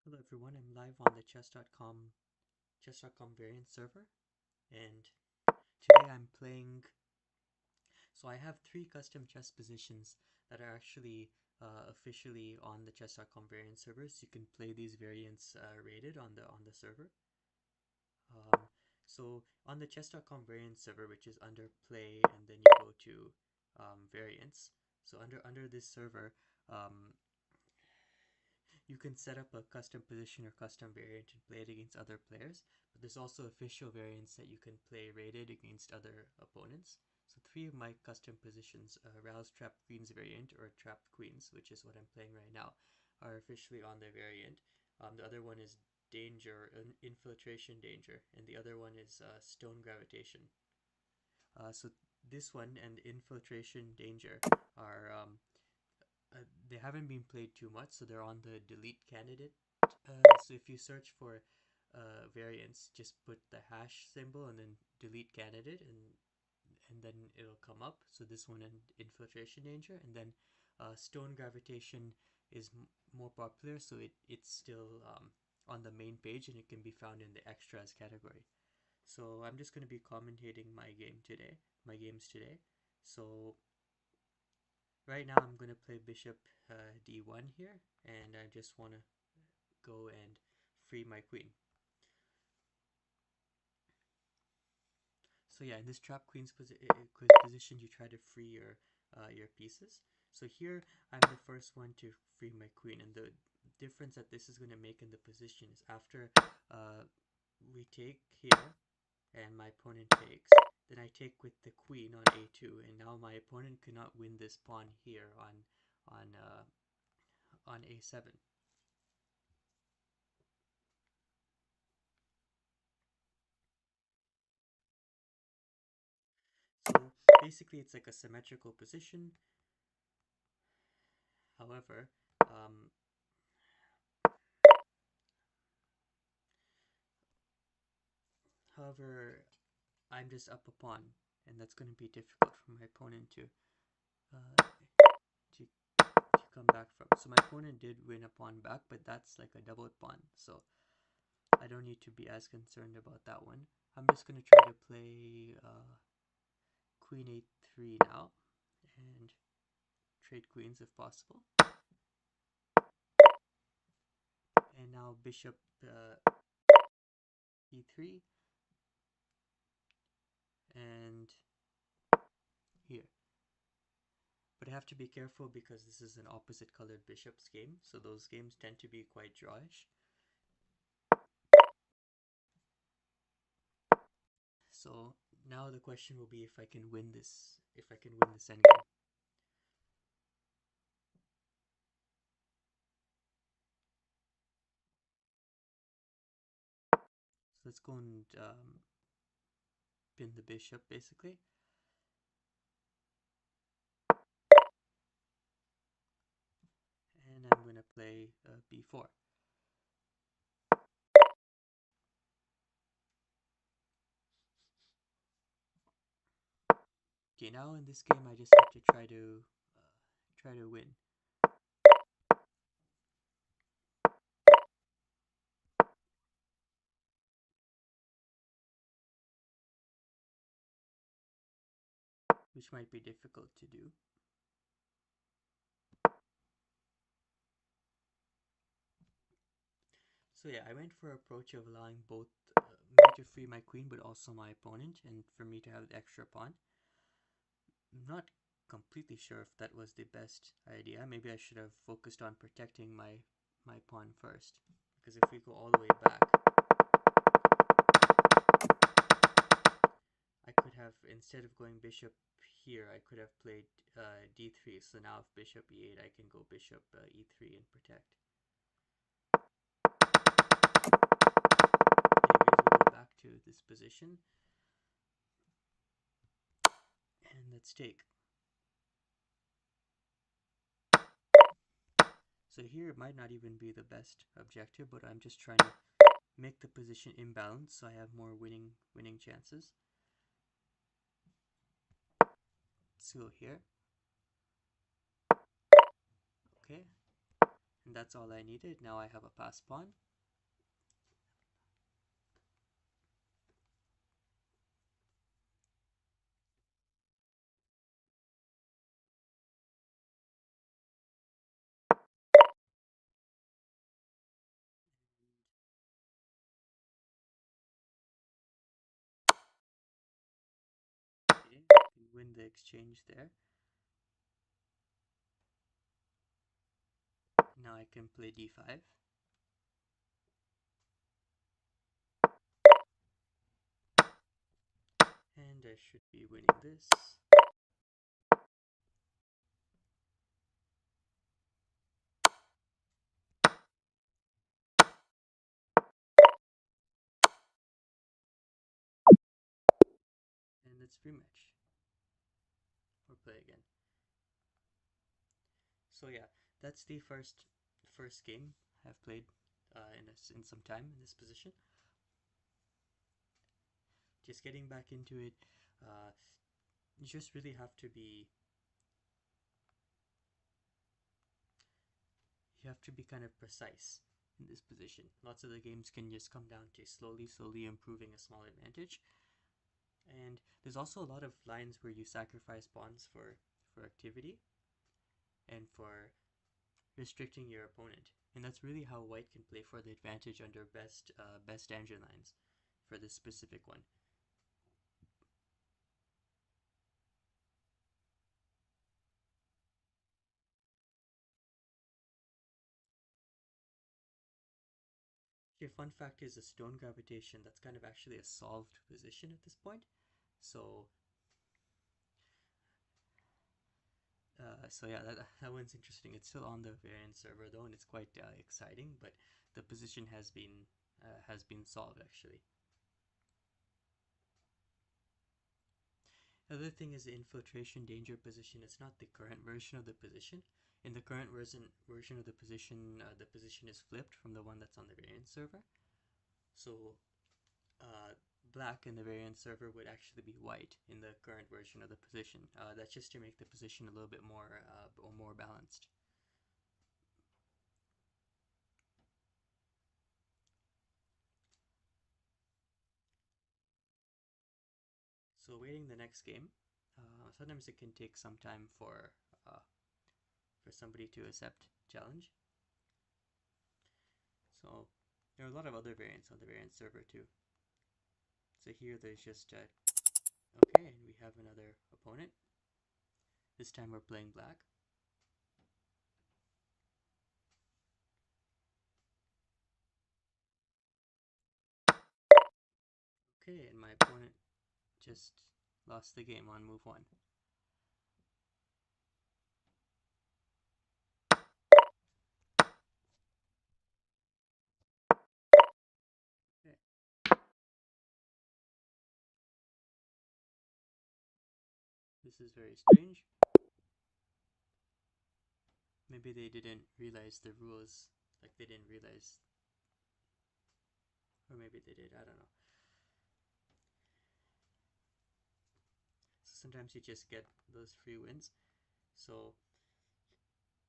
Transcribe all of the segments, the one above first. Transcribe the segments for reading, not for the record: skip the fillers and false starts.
Hello everyone, I'm live on the chess.com variant server, and today I'm playing. So I have three custom chess positions that are actually officially on the chess.com variant servers. You can play these variants rated on the server. Um, so on the chess.com variant server, which is under play, and then you go to variants. So under this server, um, you can set up a custom position or custom variant and play it against other players, but there's also official variants that you can play rated against other opponents. So three of my custom positions, Rouse Trapped Queens variant or Trapped Queens, which is what I'm playing right now, are officially on the variant. The other one is Danger, Infiltration Danger, and the other one is Stone Gravitation. So this one and Infiltration Danger are they haven't been played too much, so they're on the delete candidate. So if you search for variants, just put the hash symbol and then delete candidate, and then it'll come up. So this one and infiltration danger, and then stone gravitation is more popular, so it's still on the main page and it can be found in the extras category. So I'm just going to be commentating my games today. So right now I'm going to play bishop d1 here, and I just want to go and free my queen. So yeah, in this trap queen's position, you try to free your pieces. So here I'm the first one to free my queen, and the difference that this is going to make in the position is after we take here and my opponent takes, then I take with the queen on a2, and now my opponent cannot win this pawn here on a7. So basically it's like a symmetrical position. However, um, however, I'm just up a pawn, and that's going to be difficult for my opponent uh, to come back from. So my opponent did win a pawn back, but that's like a double pawn, so I don't need to be as concerned about that one. I'm just going to try to play queen a3 now, and trade queens if possible. And now bishop e3, and here. But I have to be careful because this is an opposite colored bishops game, so those games tend to be quite drawish. So now the question will be if I can win this endgame. So let's go and pin the bishop basically. And I'm going to play b4. Okay, now in this game I just have to try to win. Which might be difficult to do. So yeah, I went for an approach of allowing both me to free my queen, but also my opponent, and for me to have the extra pawn. I'm not completely sure if that was the best idea. Maybe I should have focused on protecting my pawn first, because if we go all the way back, I could have, instead of going bishop here, I could have played d3. So now if bishop e8, I can go bishop e3 and protect. Anyways, we'll go back to this position, and let's take. So here it might not even be the best objective, but I'm just trying to make the position imbalanced so I have more winning chances. Let's go here. Okay, And that's all I needed. Now I have a pass pawn. Okay, I can win the exchange there. Now I can play d5. And I should be winning this. And let's rematch. Or play again. So yeah, that's the first game I've played in some time in this position. Just getting back into it, you just really have to be kind of precise in this position. Lots of the games can just come down to slowly improving a small advantage. And there's also a lot of lines where you sacrifice pawns for activity and for restricting your opponent. And that's really how white can play for the advantage under best engine lines for this specific one. Okay, fun fact is a stone gravitation, that's kind of actually a solved position at this point. So yeah, that one's interesting. It's still on the variant server though, and it's quite exciting. But the position has been solved actually. The other thing is the infiltration danger position. It's not the current version of the position. In the current version of the position is flipped from the one that's on the variant server. So black in the variant server would actually be white in the current version of the position. That's just to make the position a little bit more balanced. So waiting the next game, sometimes it can take some time for somebody to accept challenge. So there are a lot of other variants on the variant server too. So here there's just okay, and we have another opponent. This time we're playing black. Okay, and my opponent just lost the game on move 1. Okay. This is very strange. Maybe they didn't realize the rules, like they didn't realize, or maybe they did, I don't know. So sometimes you just get those free wins. So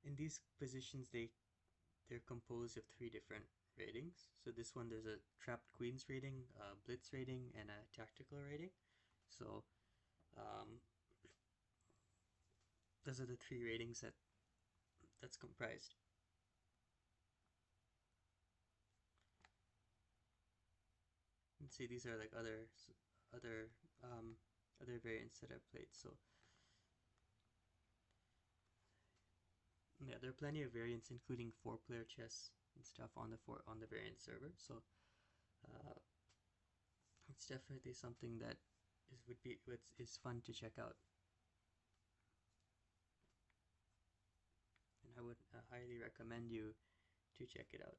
in these positions, they're composed of 3 different ratings. So this one, there's a trapped queens rating, a blitz rating, and a tactical rating. So those are the 3 ratings that's comprised. Let's see, these are like other other variants that I've played. So yeah, there are plenty of variants, including 4-player chess and stuff on the variant server. So it's definitely something that is fun to check out, and I would highly recommend you to check it out.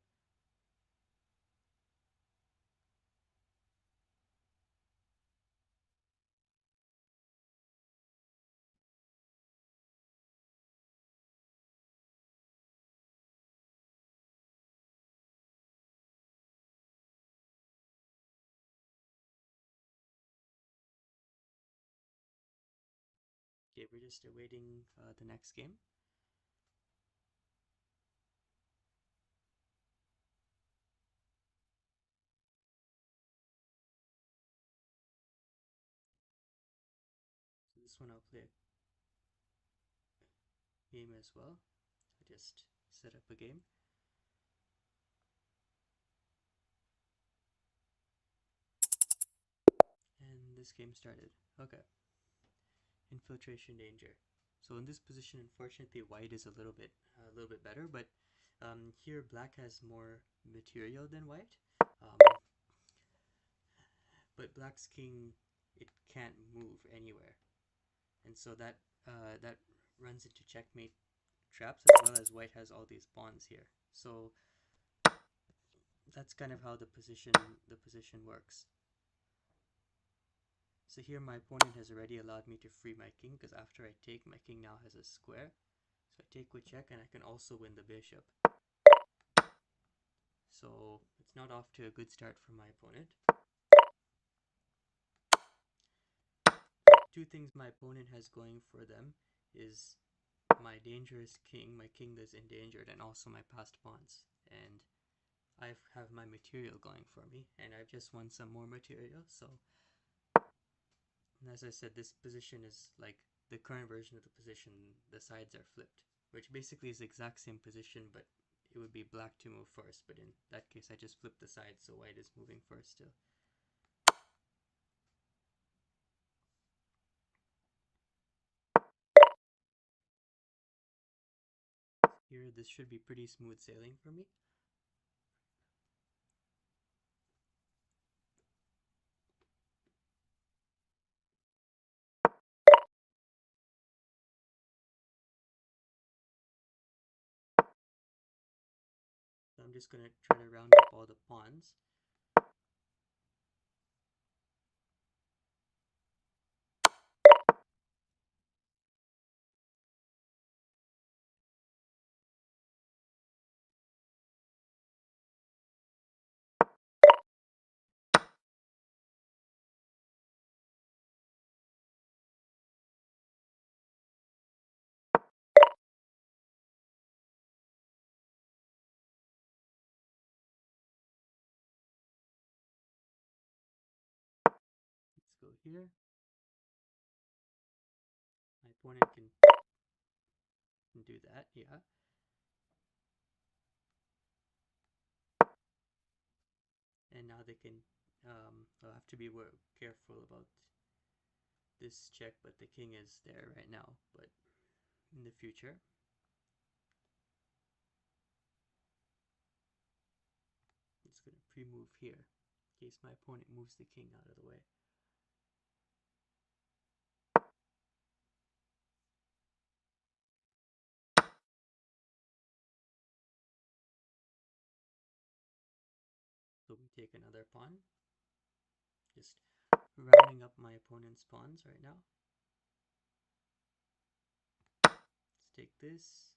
Okay, we're just awaiting the next game. this one I'll play a game as well. I just set up a game. And this game started. Okay. Infiltration danger. So in this position, unfortunately, white is a little bit better, but here black has more material than white. Um, but black's king, it can't move anywhere, and so that runs into checkmate traps, as well as white has all these pawns here. So that's kind of how the position works. So here my opponent has already allowed me to free my king, because after I take, my king now has a square. So I take with check, and I can also win the bishop. So it's not off to a good start for my opponent. Two things my opponent has going for them is my dangerous king, my king that's endangered, and also my passed pawns. And I have my material going for me, and I've just won some more material. So, and as I said, this position is like the current version of the position. The sides are flipped, which basically is the exact same position, but it would be black to move first. But in that case, I just flip the sides, so white is moving first still. Here, this should be pretty smooth sailing for me. So I'm just going to try to round up all the pawns. Let's go here. My opponent can do that, yeah. And now they can, I'll have to be careful about this check, but the king is there right now. But in the future, it's going to pre-move here, in case my opponent moves the king out of the way. So we take another pawn. Just rounding up my opponent's pawns right now. Let's take this.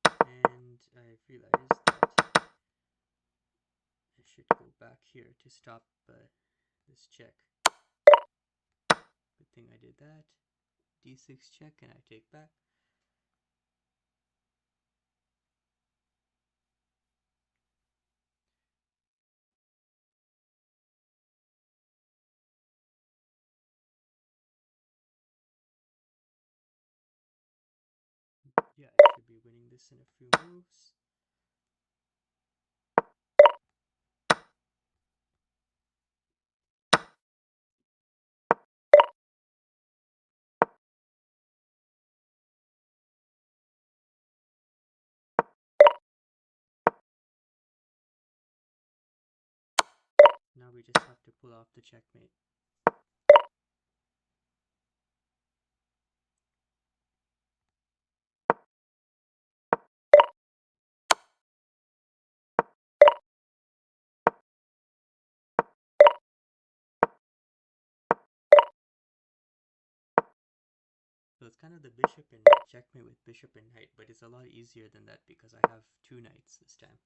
And I realized that I should go back here to stop this check. Good thing I did that. D6 check, and I take back. Yeah, I should be winning this in a few moves. Now we just have to pull off the checkmate. So it's kind of the bishop and checkmate with bishop and knight, but it's a lot easier than that because I have two knights this time.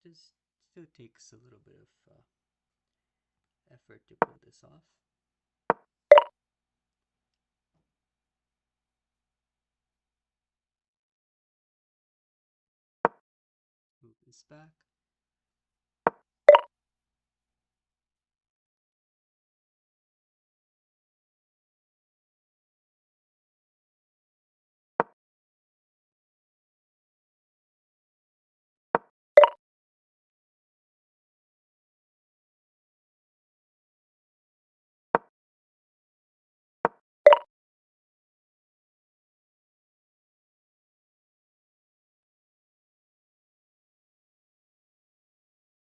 Just still takes a little bit of effort to pull this off. Move this back.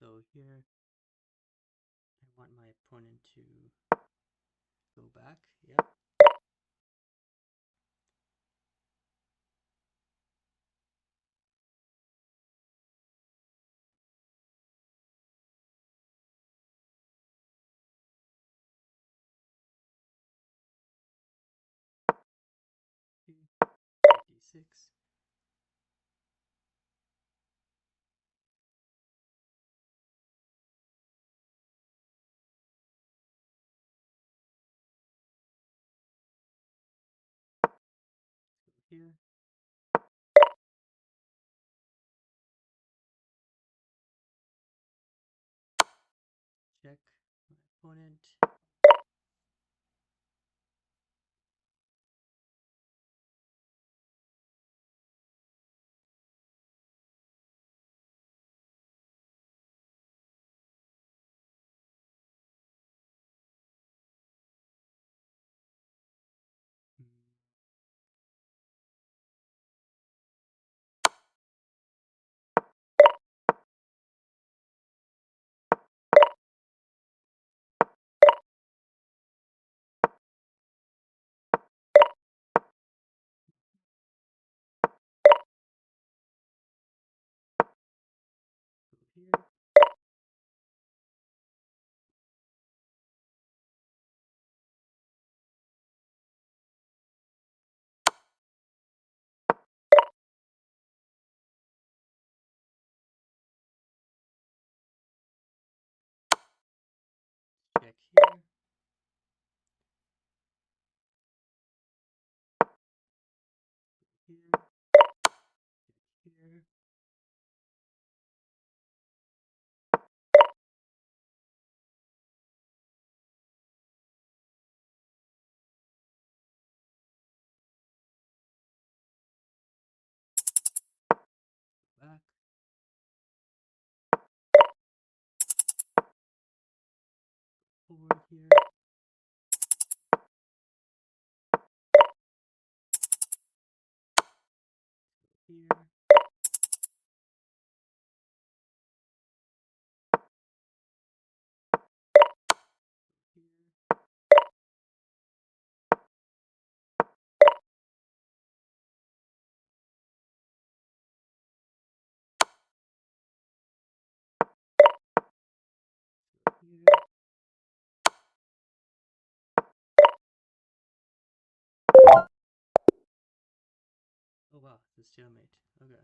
So here, I want my opponent to go back. Yep. D6. Here. Check my opponent. Hmm. Go here. Check here. Here. Check here. Back. Forward here. Here. Here. Here. Oh wow, it's a stalemate. Okay.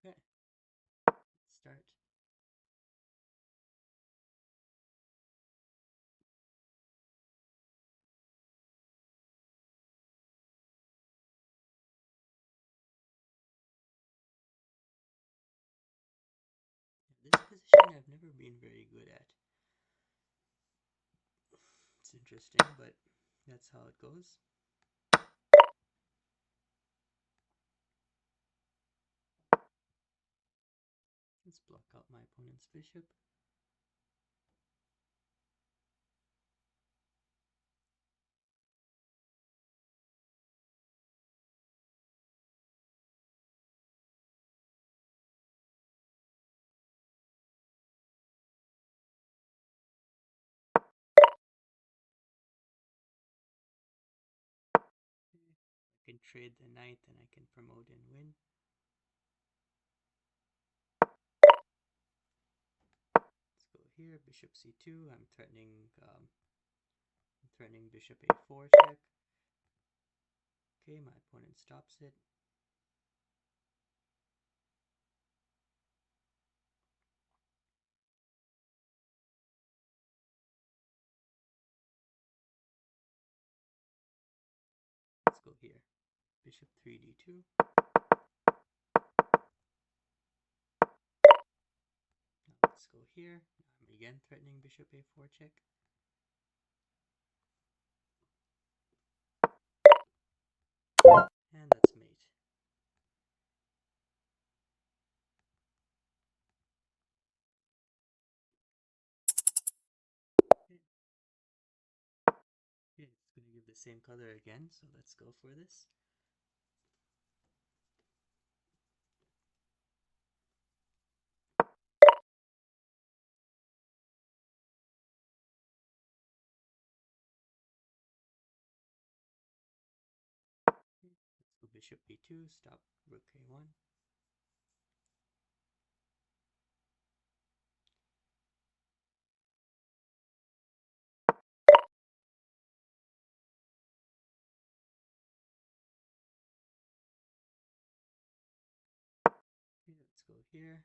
Okay. Let's start. This position I've never been very good at. It's interesting, but that's how it goes. Let's block out my opponent's bishop. can trade the knight and I can promote and win. Let's go here, bishop c2. I'm threatening bishop a4 check. Okay, my opponent stops it. Let's go here, bishop 3d2. Now let's go here. I'm again threatening bishop a4 check. And that's mate. Okay. Okay, it's going to give the same color again, so let's go for this. Okay, let's go bishop b2, stop rook a1. Okay, let's go here.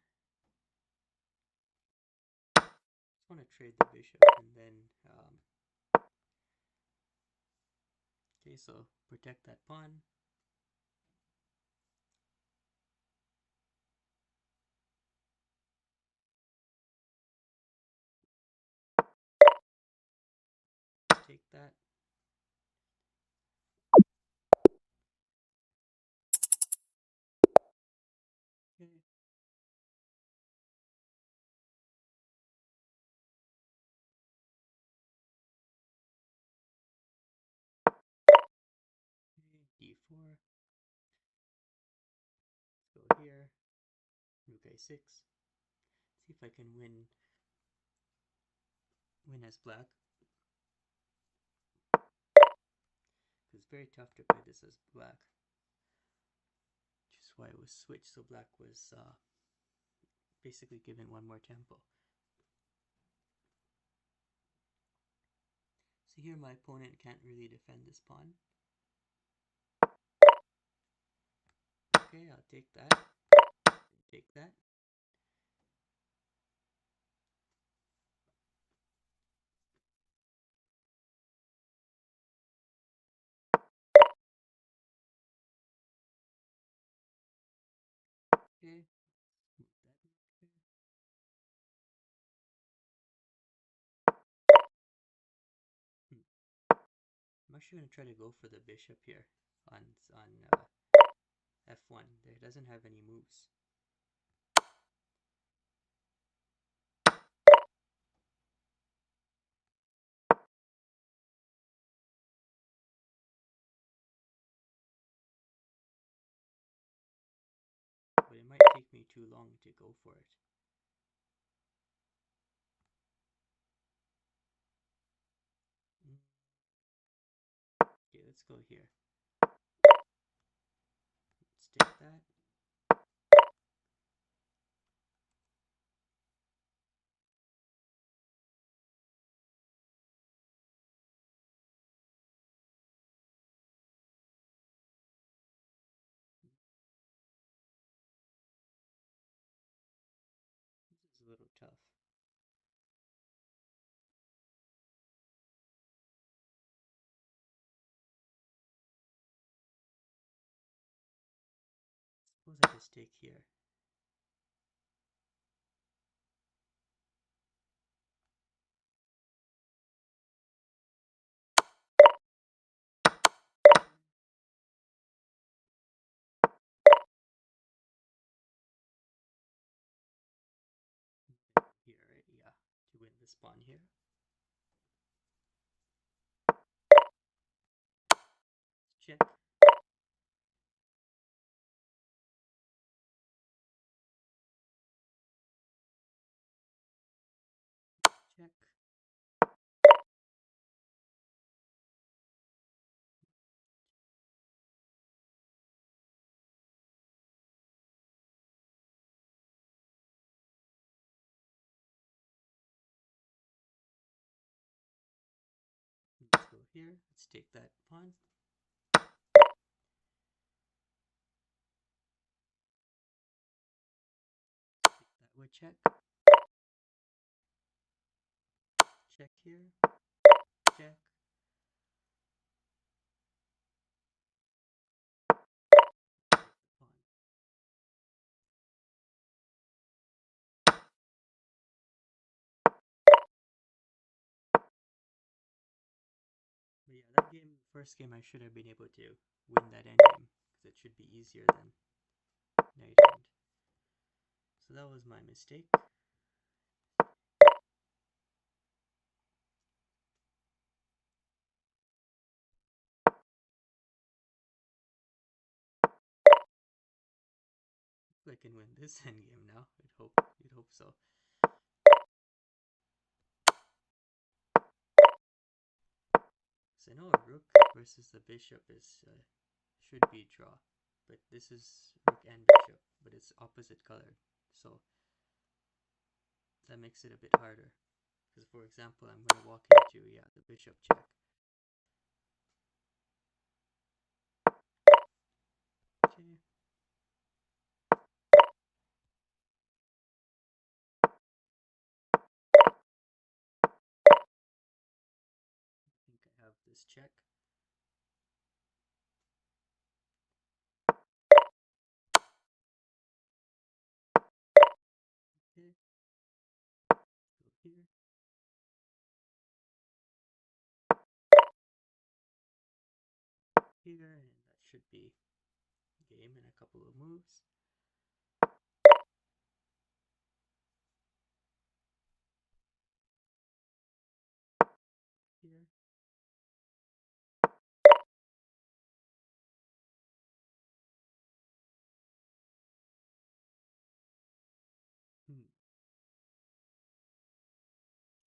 Just want to trade the bishop and then okay, so protect that pawn. Take that. Okay. Okay, d4. Let's go here. Rook a6. See if I can win as black. It's very tough to play this as black. Which is why it was switched, so black was basically given one more tempo. So here my opponent can't really defend this pawn. Okay, I'll take that. Take that. Okay. I'm actually going to try to go for the bishop here on f1. There doesn't have any moves. But it might take me too long to go for it. Okay, let's go here. Let's take that. This is a little tough. Suppose I just take here. Here, right? Yeah, to win this pawn here. Check. Check. here. Let's take that pawn. That would check. Check here. Check. Pawn. But yeah, that game, first game, I should have been able to win that endgame because it should be easier than knight end. So that was my mistake. I can win this endgame now. You'd hope so. So I know a rook versus the bishop is should be draw, but this is rook and bishop, but it's opposite color, so that makes it a bit harder. Because for example, I'm going to walk into the bishop check. Okay. I think I have this check. Okay. Go here. Here, and that should be game in a couple of moves. Here.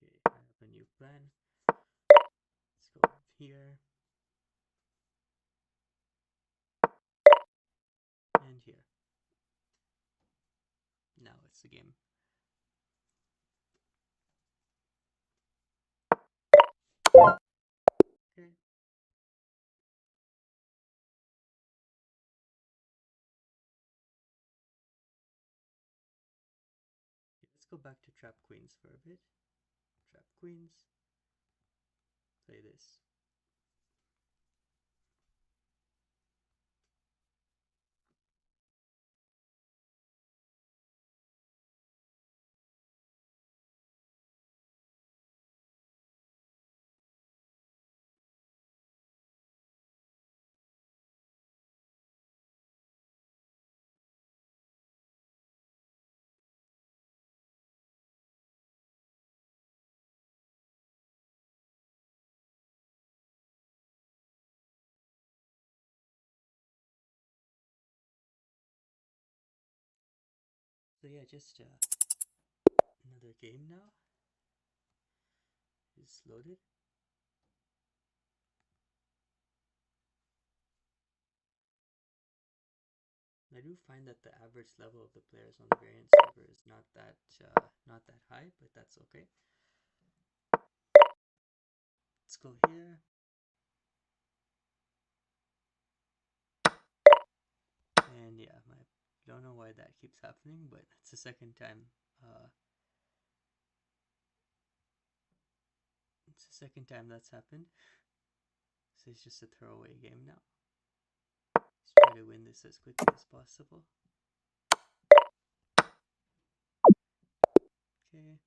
Okay, I have a new plan. Let's go here. And here. Now it's the game. Okay. Let's go back to trap queens for a bit. Trap queens. Play this. So yeah, just another game now is loaded. I do find that the average level of the players on the variant server is not that high, but that's okay. Let's go here. And yeah, I don't know why that keeps happening, but it's the second time. It's the second time that's happened. So it's just a throwaway game now. Let's try to win this as quickly as possible. Okay.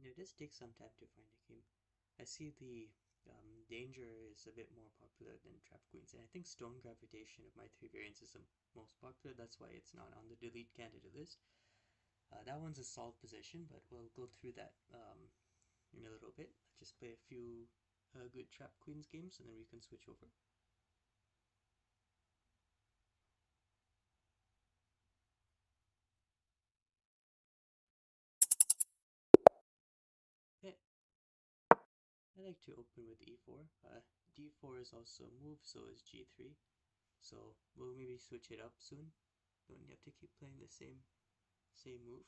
It does take some time to find a game. I see the Danger is a bit more popular than Trap Queens, and I think Stone Gravitation of my three variants is the most popular. That's why it's not on the delete candidate list. That one's a solved position, but we'll go through that in a little bit. Let's just play a few good Trap Queens games, and then we can switch over. Okay, I like to open with e4. D4 is also a move, so is g3. So we'll maybe switch it up soon. Don't have to keep playing the same move.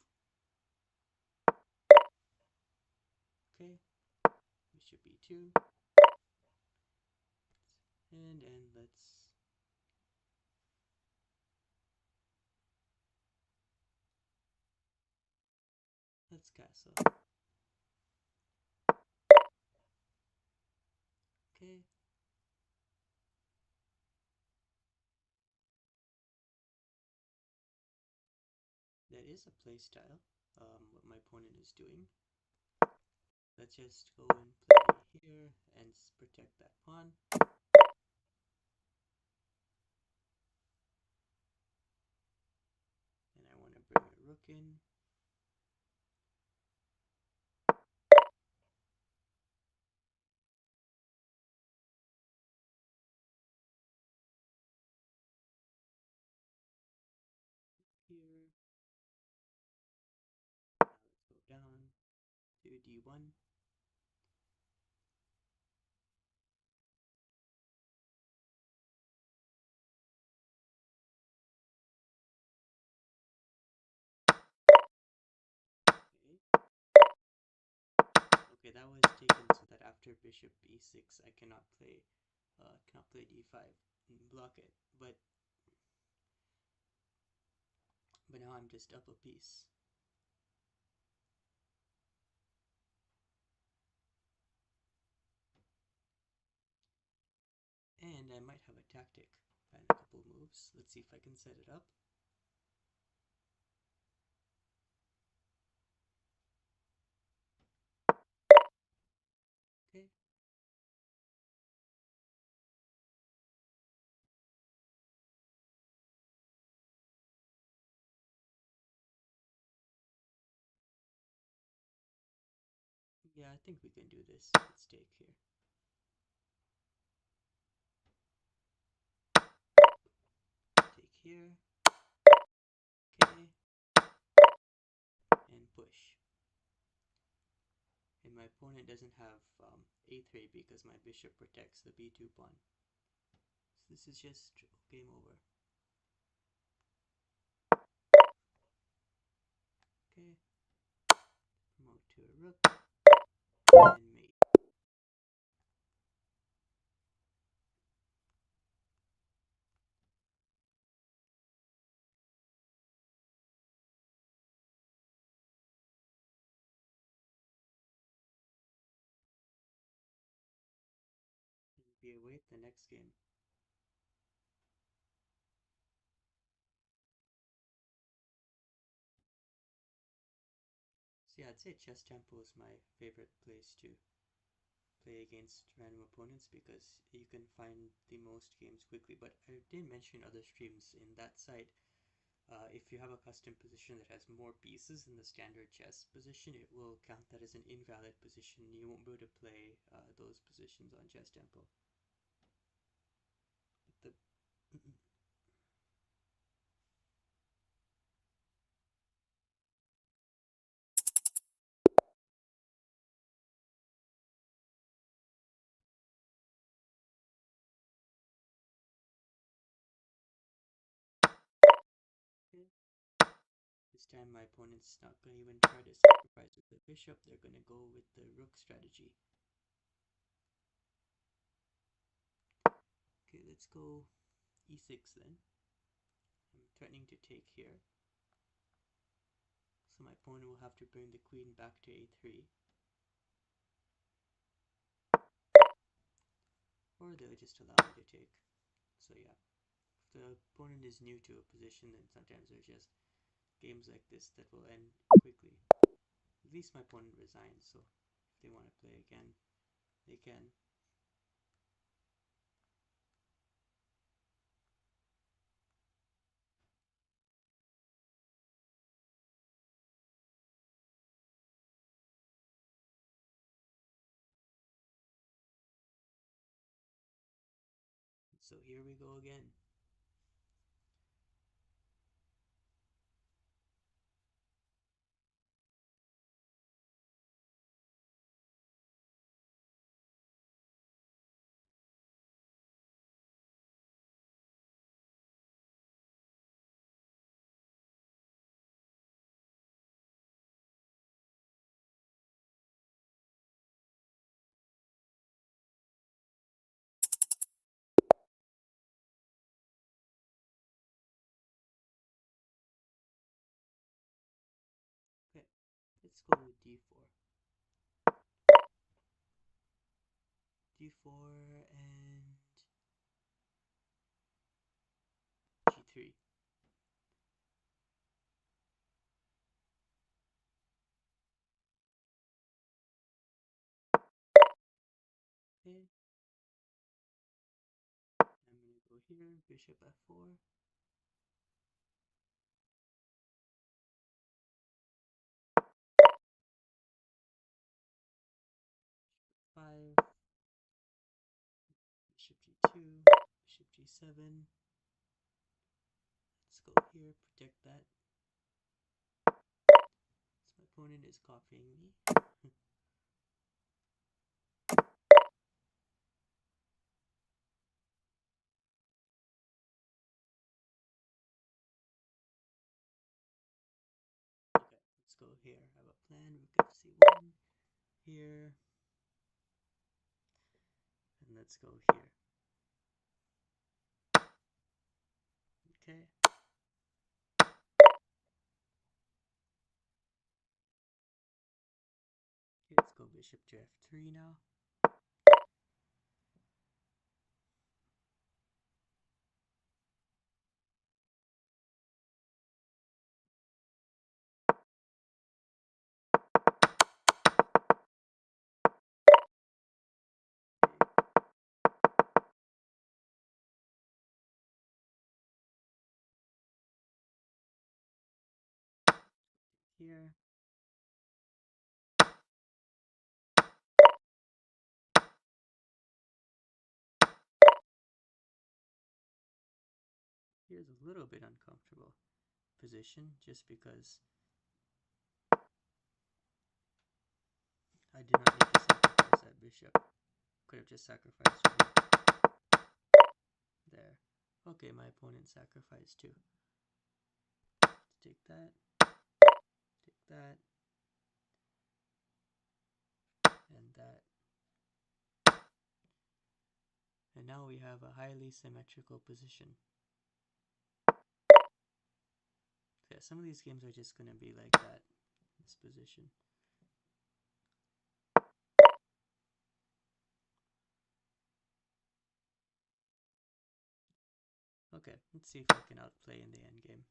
Okay, bishop e2. And let's castle. Okay. That is a play style, what my opponent is doing. Let's just go and play here and protect that pawn. And I want to bring a rook in. Here. Now let's go down to d1. Okay, that was taken so that after bishop e6 I cannot play d5 and block it. But now I'm just up a piece. And I might have a tactic and a couple moves. Let's see if I can set it up. Okay. Yeah, I think we can do this. Let's take here. Take here. Okay. And push. And my opponent doesn't have a3 because my bishop protects the b2 pawn. So this is just game over. Okay. Promote to a rook. And mate. And we await the next game. So yeah, I'd say chess temple is my favorite place to play against random opponents because you can find the most games quickly. But I didn't mention other streams in that site. If you have a custom position that has more pieces than the standard chess position, it will count that as an invalid position. You won't be able to play those positions on Chess Temple. But this time my opponent's not going to even try to sacrifice with the bishop. They're going to go with the rook strategy. Okay, let's go e6 then. I'm threatening to take here. So my opponent will have to bring the queen back to a3. Or they'll just allow me to take. So yeah, if the opponent is new to a position, then sometimes there's just games like this that will end quickly. least my opponent resigned, so if they want to play again, they can. So here we go again. Okay, let's go with d4. d4 and g3. Okay, I'm gonna go here, bishop f4. Five, bishop g2, bishop g7. Let's go here, protect that. So my opponent is copying me. Okay, let's go here. I have a plan. Rook fc1 here, and let's go here. Okay. Let's go bishop to f3 now. Here. Here's a little bit uncomfortable position just because I did not need to sacrifice that bishop. Could have just sacrificed rook. There. Okay, my opponent sacrificed too. Let's take that. Take that. And that. And now we have a highly symmetrical position. Yeah, some of these games are just going to be like that. This position. Okay, let's see if I can outplay in the endgame.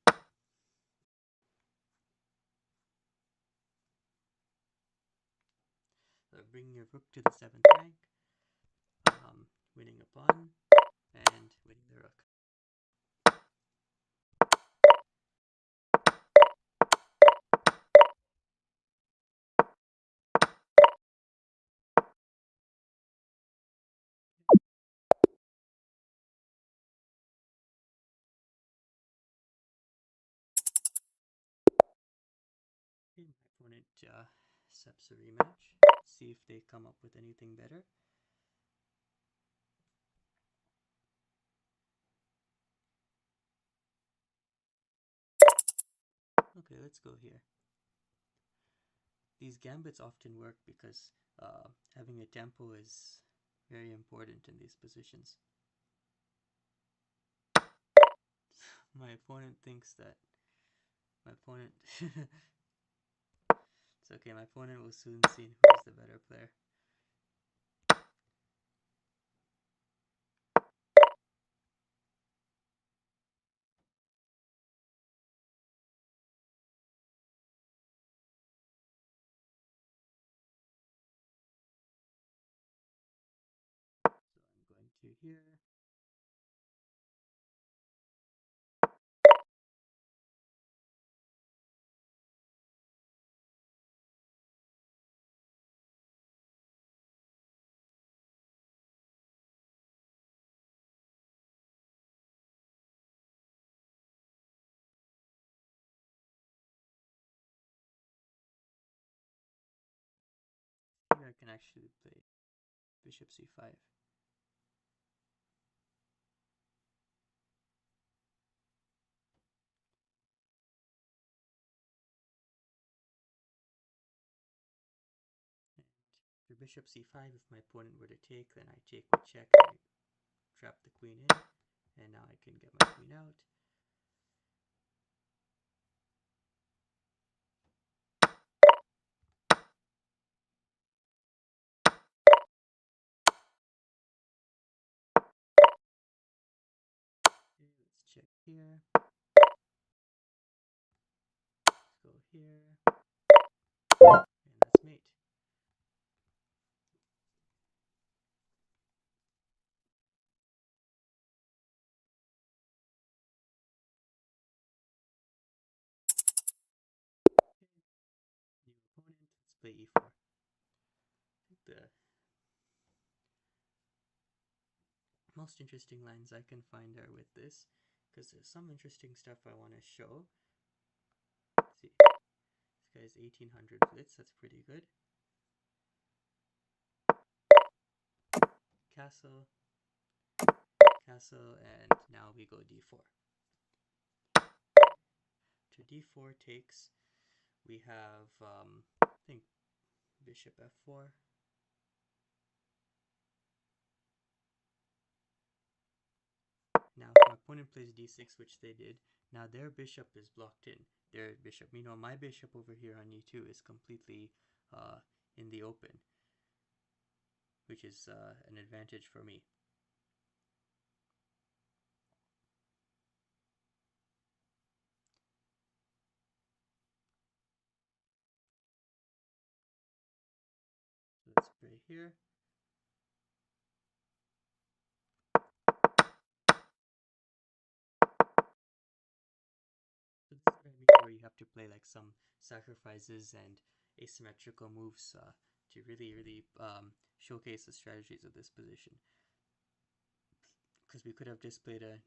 So bringing your rook to the 7th rank, winning a pawn, and winning the rook. Okay, my opponent accepts a rematch. See if they come up with anything better. Okay, let's go here. These gambits often work because having a tempo is very important in these positions. My opponent thinks that my opponent it's okay, my opponent will soon see who's the better player. to here. Here I can actually play bishop c5. And for bishop c5, if my opponent were to take, then I take with check and I trap the queen in, and now I can get my queen out. Okay, let's check here. Let's go here. And that's mate. New opponent, let's play e4. I think the most interesting lines I can find are with this, because there's some interesting stuff I want to show. Let's see, this guy's 1800 blitz, that's pretty good. Castle, castle, and now we go d4. To d4 takes, we have, I think, bishop f4. Now, if my opponent plays d6, which they did, now their bishop is blocked in. Their bishop, meanwhile, my bishop over here on e2 is completely in the open, which is an advantage for me. So let's play here. So this is where you have to play like some sacrifices and asymmetrical moves to really showcase the strategies of this position. Because we could have just played a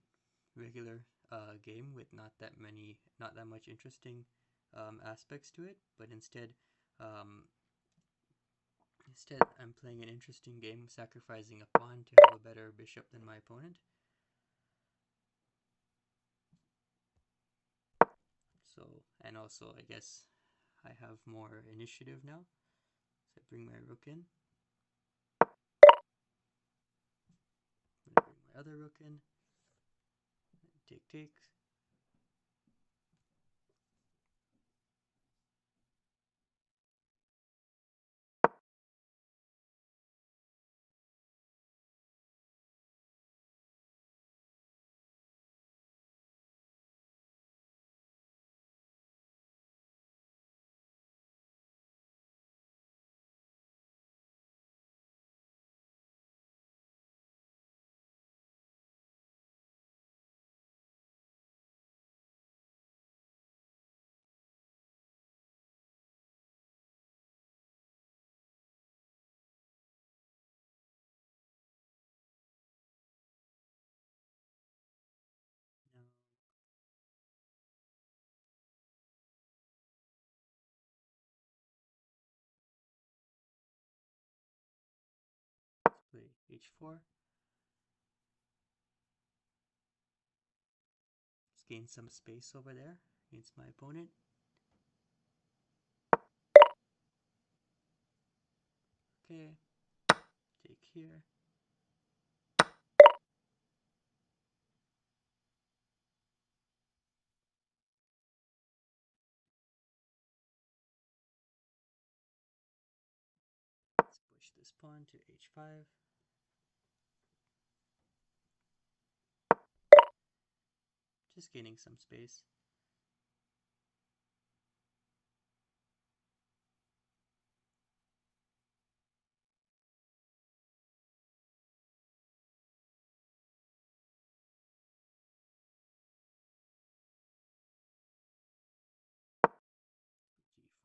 regular game with not that much interesting aspects to it, but instead I'm playing an interesting game, sacrificing a pawn to have a better bishop than my opponent. So, and also I guess I have more initiative now. So I bring my rook in. I'm gonna bring my other rook in. Take, take. Now let's play h4. Let's gain some space over there against my opponent. Okay, take here. Let's push this pawn to h5. Just gaining some space.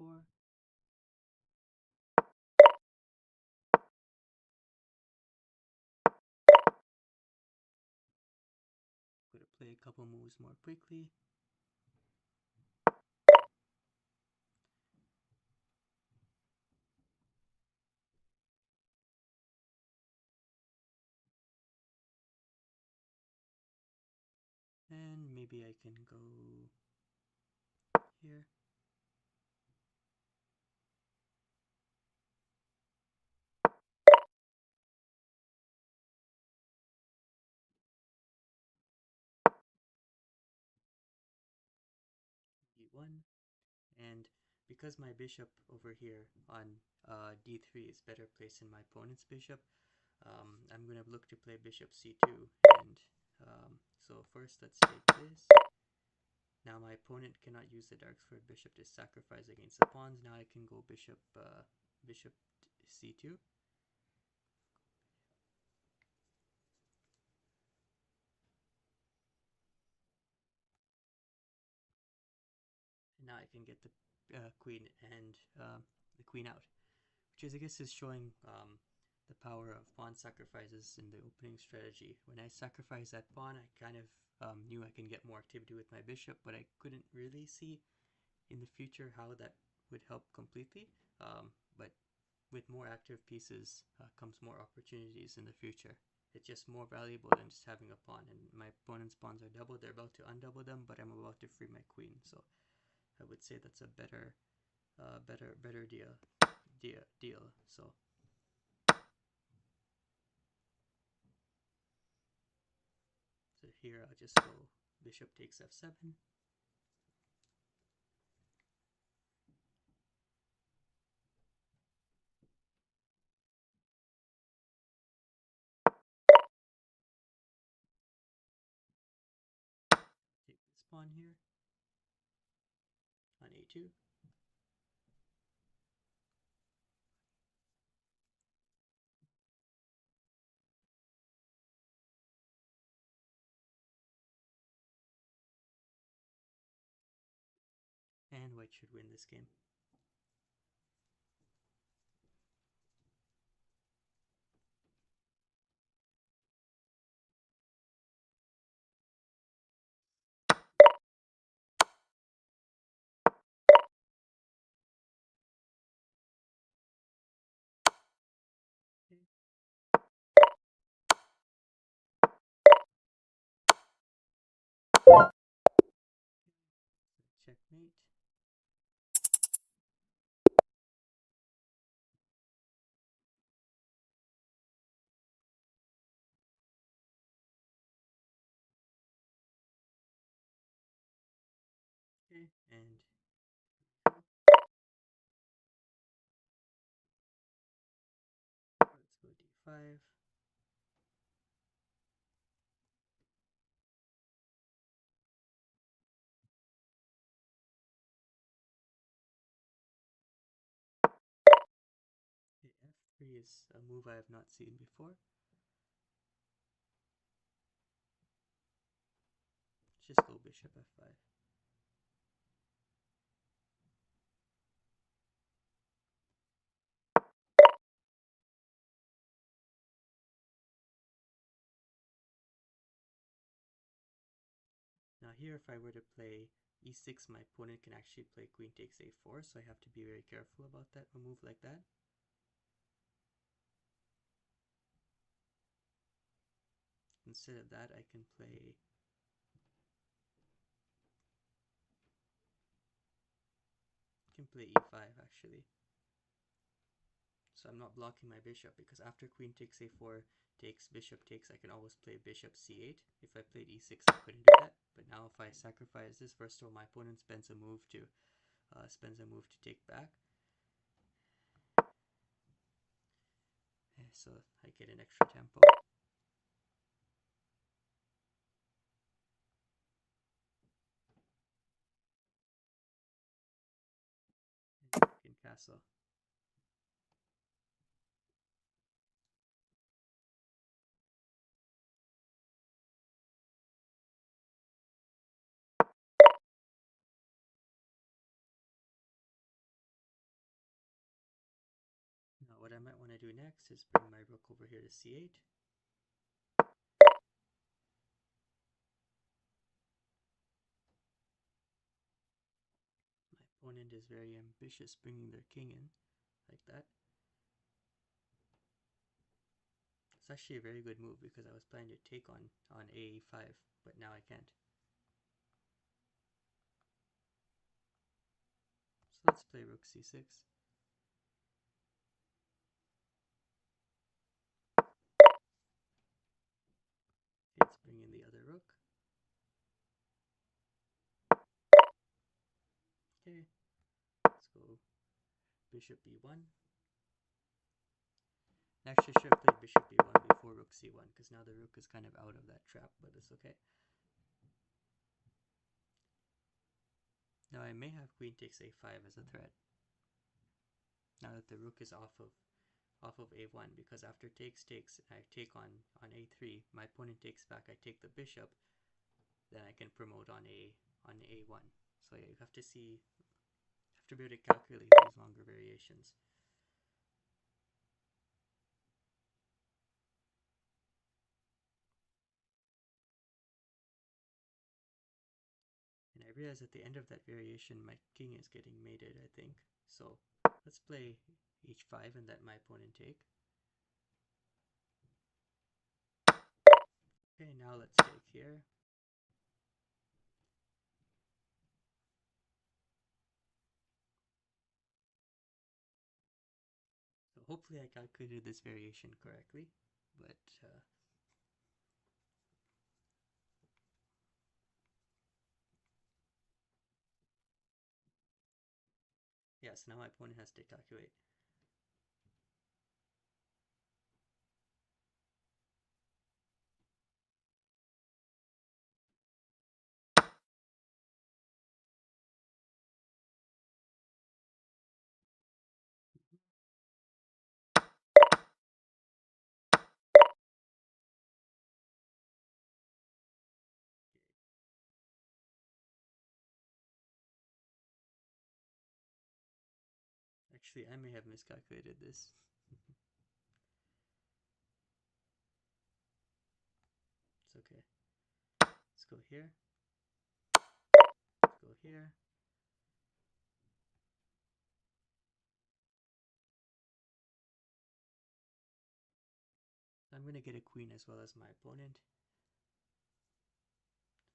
h4. I'm going to play a couple moves more quickly. And maybe I can go here. d1. And because my bishop over here on d3 is better placed than my opponent's bishop, I'm going to look to play bishop c2. And so first let's take this. Now my opponent cannot use the dark squared bishop to sacrifice against the pawns. Now I can go bishop c2. And now I can get the queen and the queen out, which is, I guess, is showing the power of pawn sacrifices in the opening strategy. When I sacrificed that pawn, I kind of knew I can get more activity with my bishop, but I couldn't really see in the future how that would help completely. But with more active pieces comes more opportunities in the future. It's just more valuable than just having a pawn. And my opponent's pawns are doubled. They're about to undouble them, but I'm about to free my queen. So I would say that's a better deal. So here I'll just go bishop takes f7. Take this pawn here on a2. And white should win this game. Okay. Checkmate. Okay, and let's go d5. Okay, f3 is a move I have not seen before. Just go bishop f5. Now here, if I were to play e6, my opponent can actually play queen takes a4, so I have to be very careful about that, a move like that. Instead of that, I can play e5 actually. So I'm not blocking my bishop, because after queen takes a4 takes bishop takes, I can always play bishop c8. If I played e6, I couldn't do that. But now if I sacrifice this, first of all, my opponent spends a move to take back. So I get an extra tempo. And I can castle. I might want to do next is bring my rook over here to c8. My opponent is very ambitious, bringing their king in like that. It's actually a very good move because I was planning to take on a5, but now I can't. So let's play rook c6. Let's bring in the other rook. Okay, let's go bishop b1. Actually, I should have played bishop b1 before rook c1 because now the rook is kind of out of that trap, but it's okay. Now I may have queen takes a5 as a threat. Now that the rook is off of a1, because after takes, I take on a3, my opponent takes back, I take the bishop, then I can promote on a1. So yeah, you have to be able to calculate these longer variations. And I realize at the end of that variation, my king is getting mated, I think. So let's play h5 and let my opponent take. Okay, now let's take here. So hopefully I calculated this variation correctly, but yes, now my opponent has to calculate. Actually, I may have miscalculated this. It's okay. Let's go here. Let's go here. I'm going to get a queen as well as my opponent.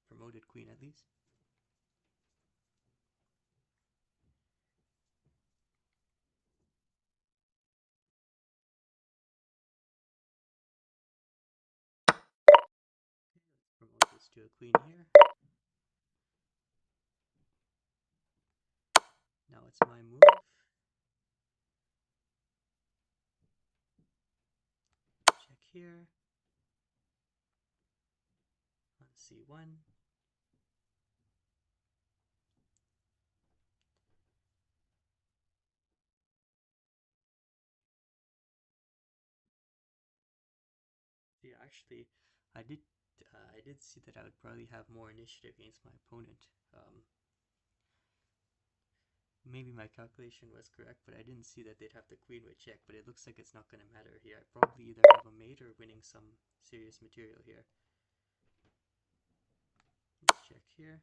Promoted queen at least. Promote this to a queen here. Now it's my move. Check here. On c1. Yeah, actually, I did see that I would probably have more initiative against my opponent. Maybe my calculation was correct, but I didn't see that they'd have the queen with check, but it looks like it's not going to matter here. I probably either have a mate or winning some serious material here. Let's check here.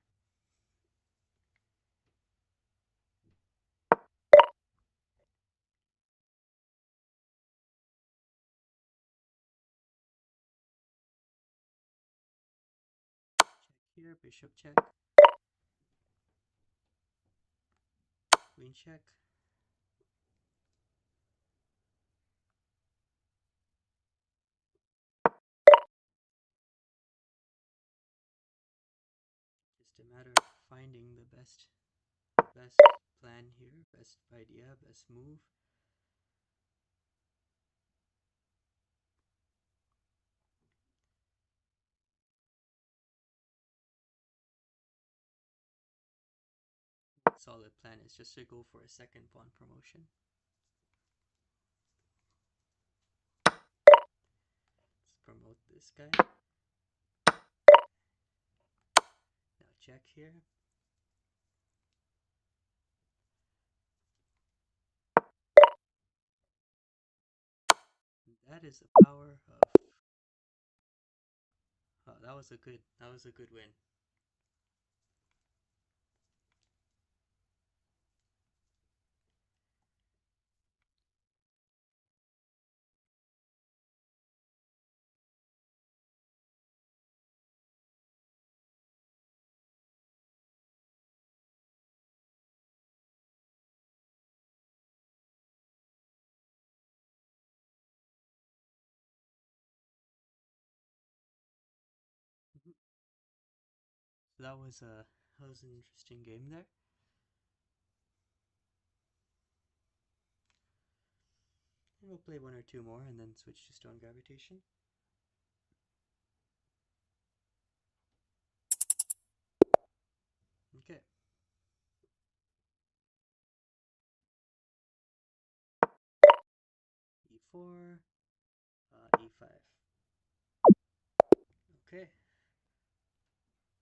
Check here, bishop check. Queen check. Just a matter of finding the best plan here, best idea, best move. Solid plan is just to go for a second pawn promotion. Let's promote this guy. Now check here. That is the power of. Oh, that was a good win. Mhm. So that was an interesting game there. And we'll play one or two more and then switch to stone gravitation. Okay. E4, E5. Okay.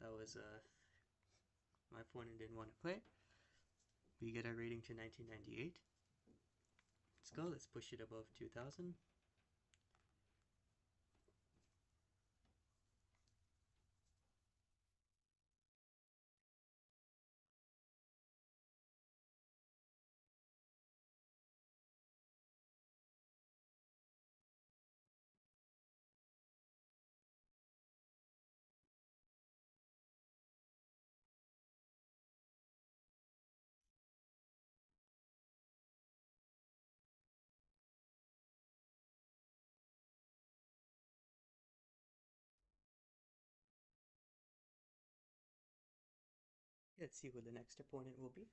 That was my opponent didn't want to play. We get our rating to 1998. Let's go. Let's push it above 2000. Let's see who the next opponent will be.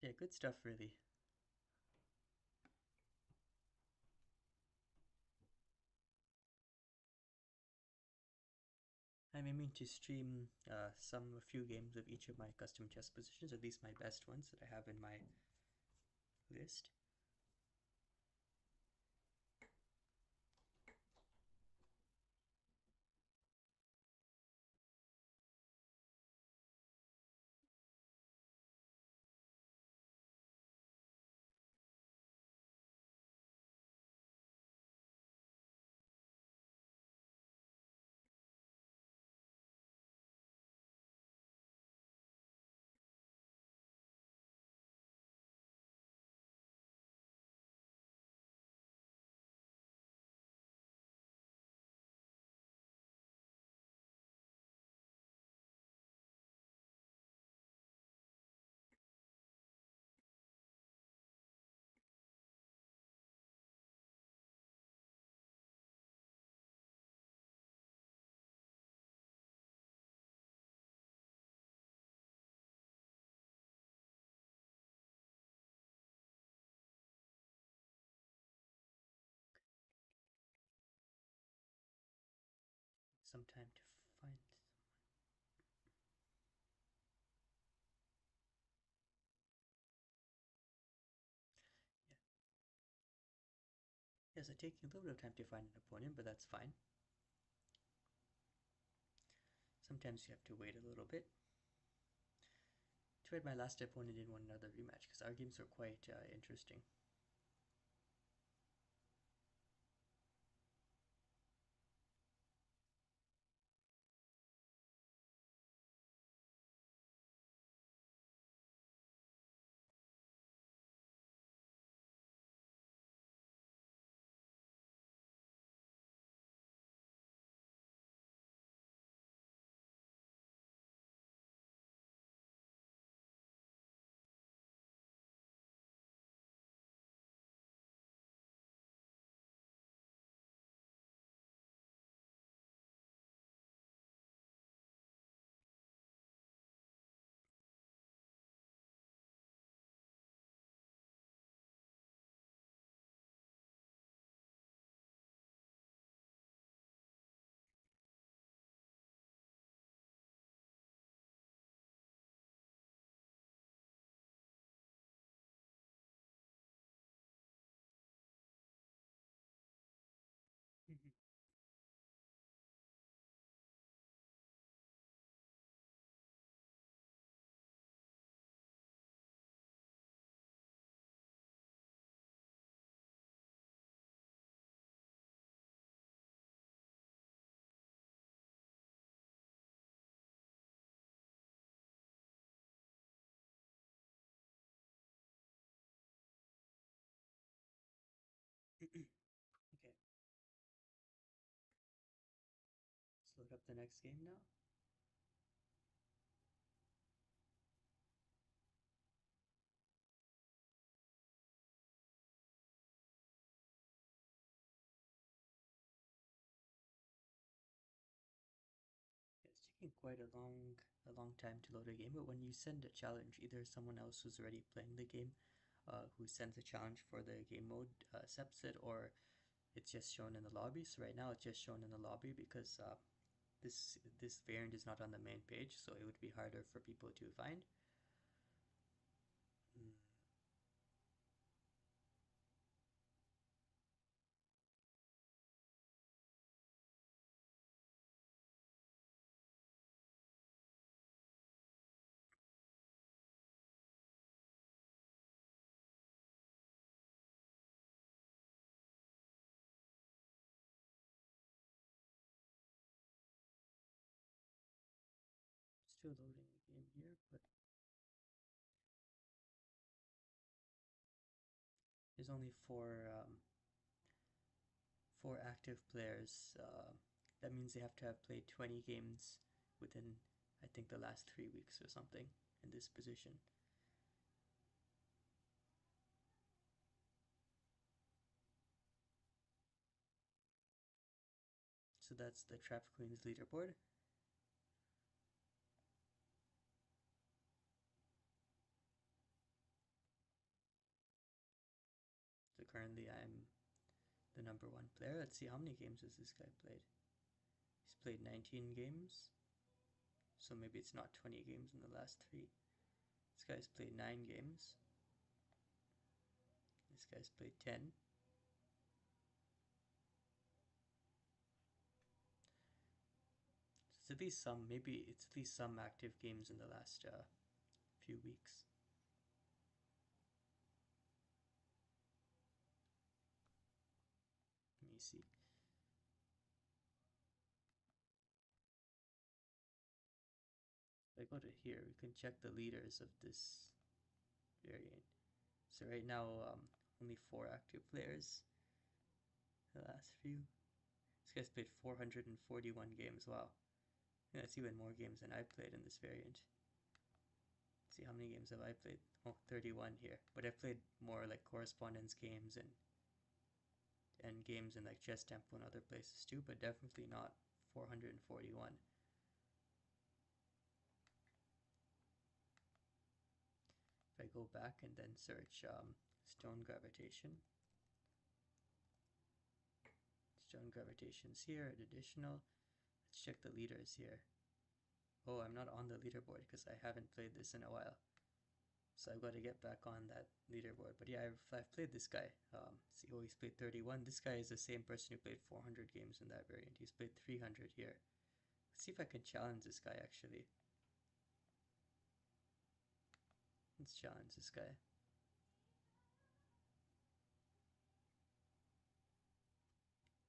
Yeah, good stuff, really. I'm aiming to stream a few games of each of my custom chess positions, at least my best ones that I have in my list. Some time to find. Yeah. Yes, it's taking a little bit of time to find an opponent, but that's fine. Sometimes you have to wait a little bit. Too bad my last opponent didn't want another rematch because our games are quite interesting. look up the next game now. It's taking quite a long time to load a game, but when you send a challenge, either someone else who's already playing the game, who sends a challenge for the game mode, accepts it, or it's just shown in the lobby. So right now it's just shown in the lobby because this variant is not on the main page, so it would be harder for people to find. Mm. Still loading the game here, but there's only four active players. That means they have to have played 20 games within, I think, the last 3 weeks or something in this position. So that's the Trap Queens leaderboard. So currently I'm the #1 player. Let's see, how many games has this guy played? He's played 19 games. So maybe it's not 20 games in the last 3. This guy's played 9 games. This guy's played 10. It's at least some, maybe it's at least some active games in the last few weeks. Let me see. If I go to here, we can check the leaders of this variant. So right now, only 4 active players. The last few. This guy's played 441 games. Wow. That's even more games than I've played in this variant. Let's see, how many games have I played? Oh, 31 here. But I've played more like correspondence games and games in like Chess Temple and other places too, but definitely not 441. If I go back and then search stone gravitation. Stone gravitation's here at additional. Let's check the leaders here. Oh, I'm not on the leaderboard because I haven't played this in a while. So I've got to get back on that leaderboard. But yeah, I've played this guy. See, oh, he's played 31. This guy is the same person who played 400 games in that variant. He's played 300 here. Let's see if I can challenge this guy actually. Let's challenge this guy.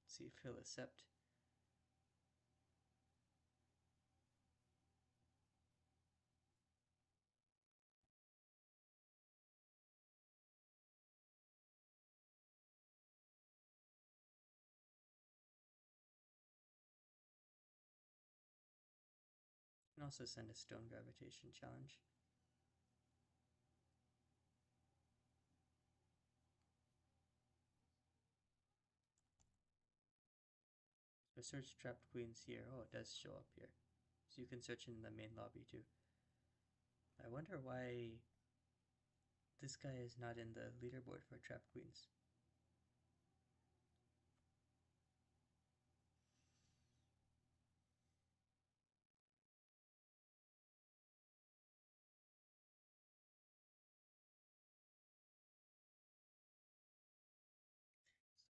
See if he'll accept. You can also send a stone gravitation challenge. So search trapped queens here. Oh, it does show up here. So you can search in the main lobby too. I wonder why this guy is not in the leaderboard for trapped queens.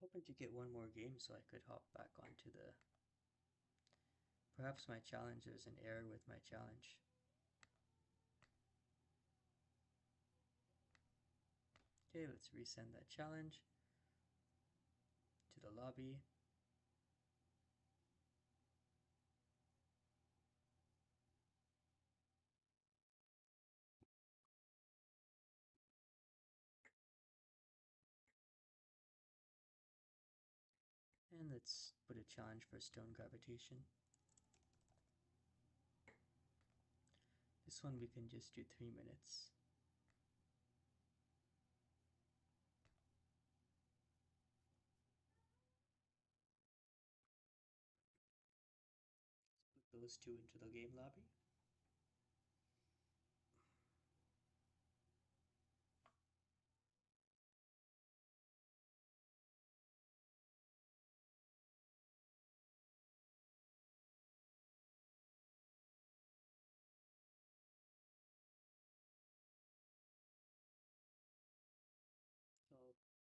Hoping to get one more game so I could hop back onto the... Perhaps my challenge, there's an error with my challenge. Okay, let's resend that challenge to the lobby. And let's put a challenge for stone gravitation. This one we can just do 3 minutes. Put those two into the game lobby.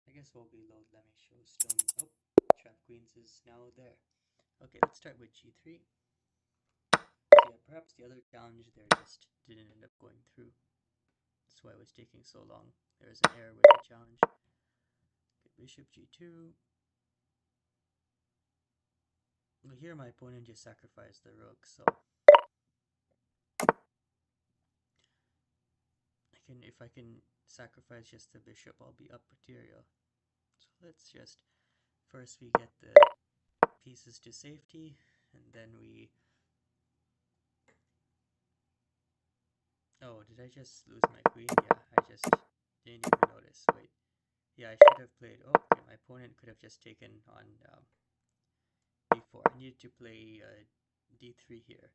So I guess while we load, let me show stone. Oh, trap queens is now there. Okay, let's start with g3. So yeah, perhaps the other challenge there just didn't end up going through. That's why it was taking so long. There is an error with the challenge. Okay, bishop g2. Well, here my opponent just sacrificed the rook, so if I can sacrifice just the bishop, I'll be up material. So let's just first we get the pieces to safety, and then we... Oh, did I just lose my queen? Yeah, I just didn't even notice. Wait. Yeah, I should have played... Oh, okay, my opponent could have just taken on d4. I needed to play d3 here.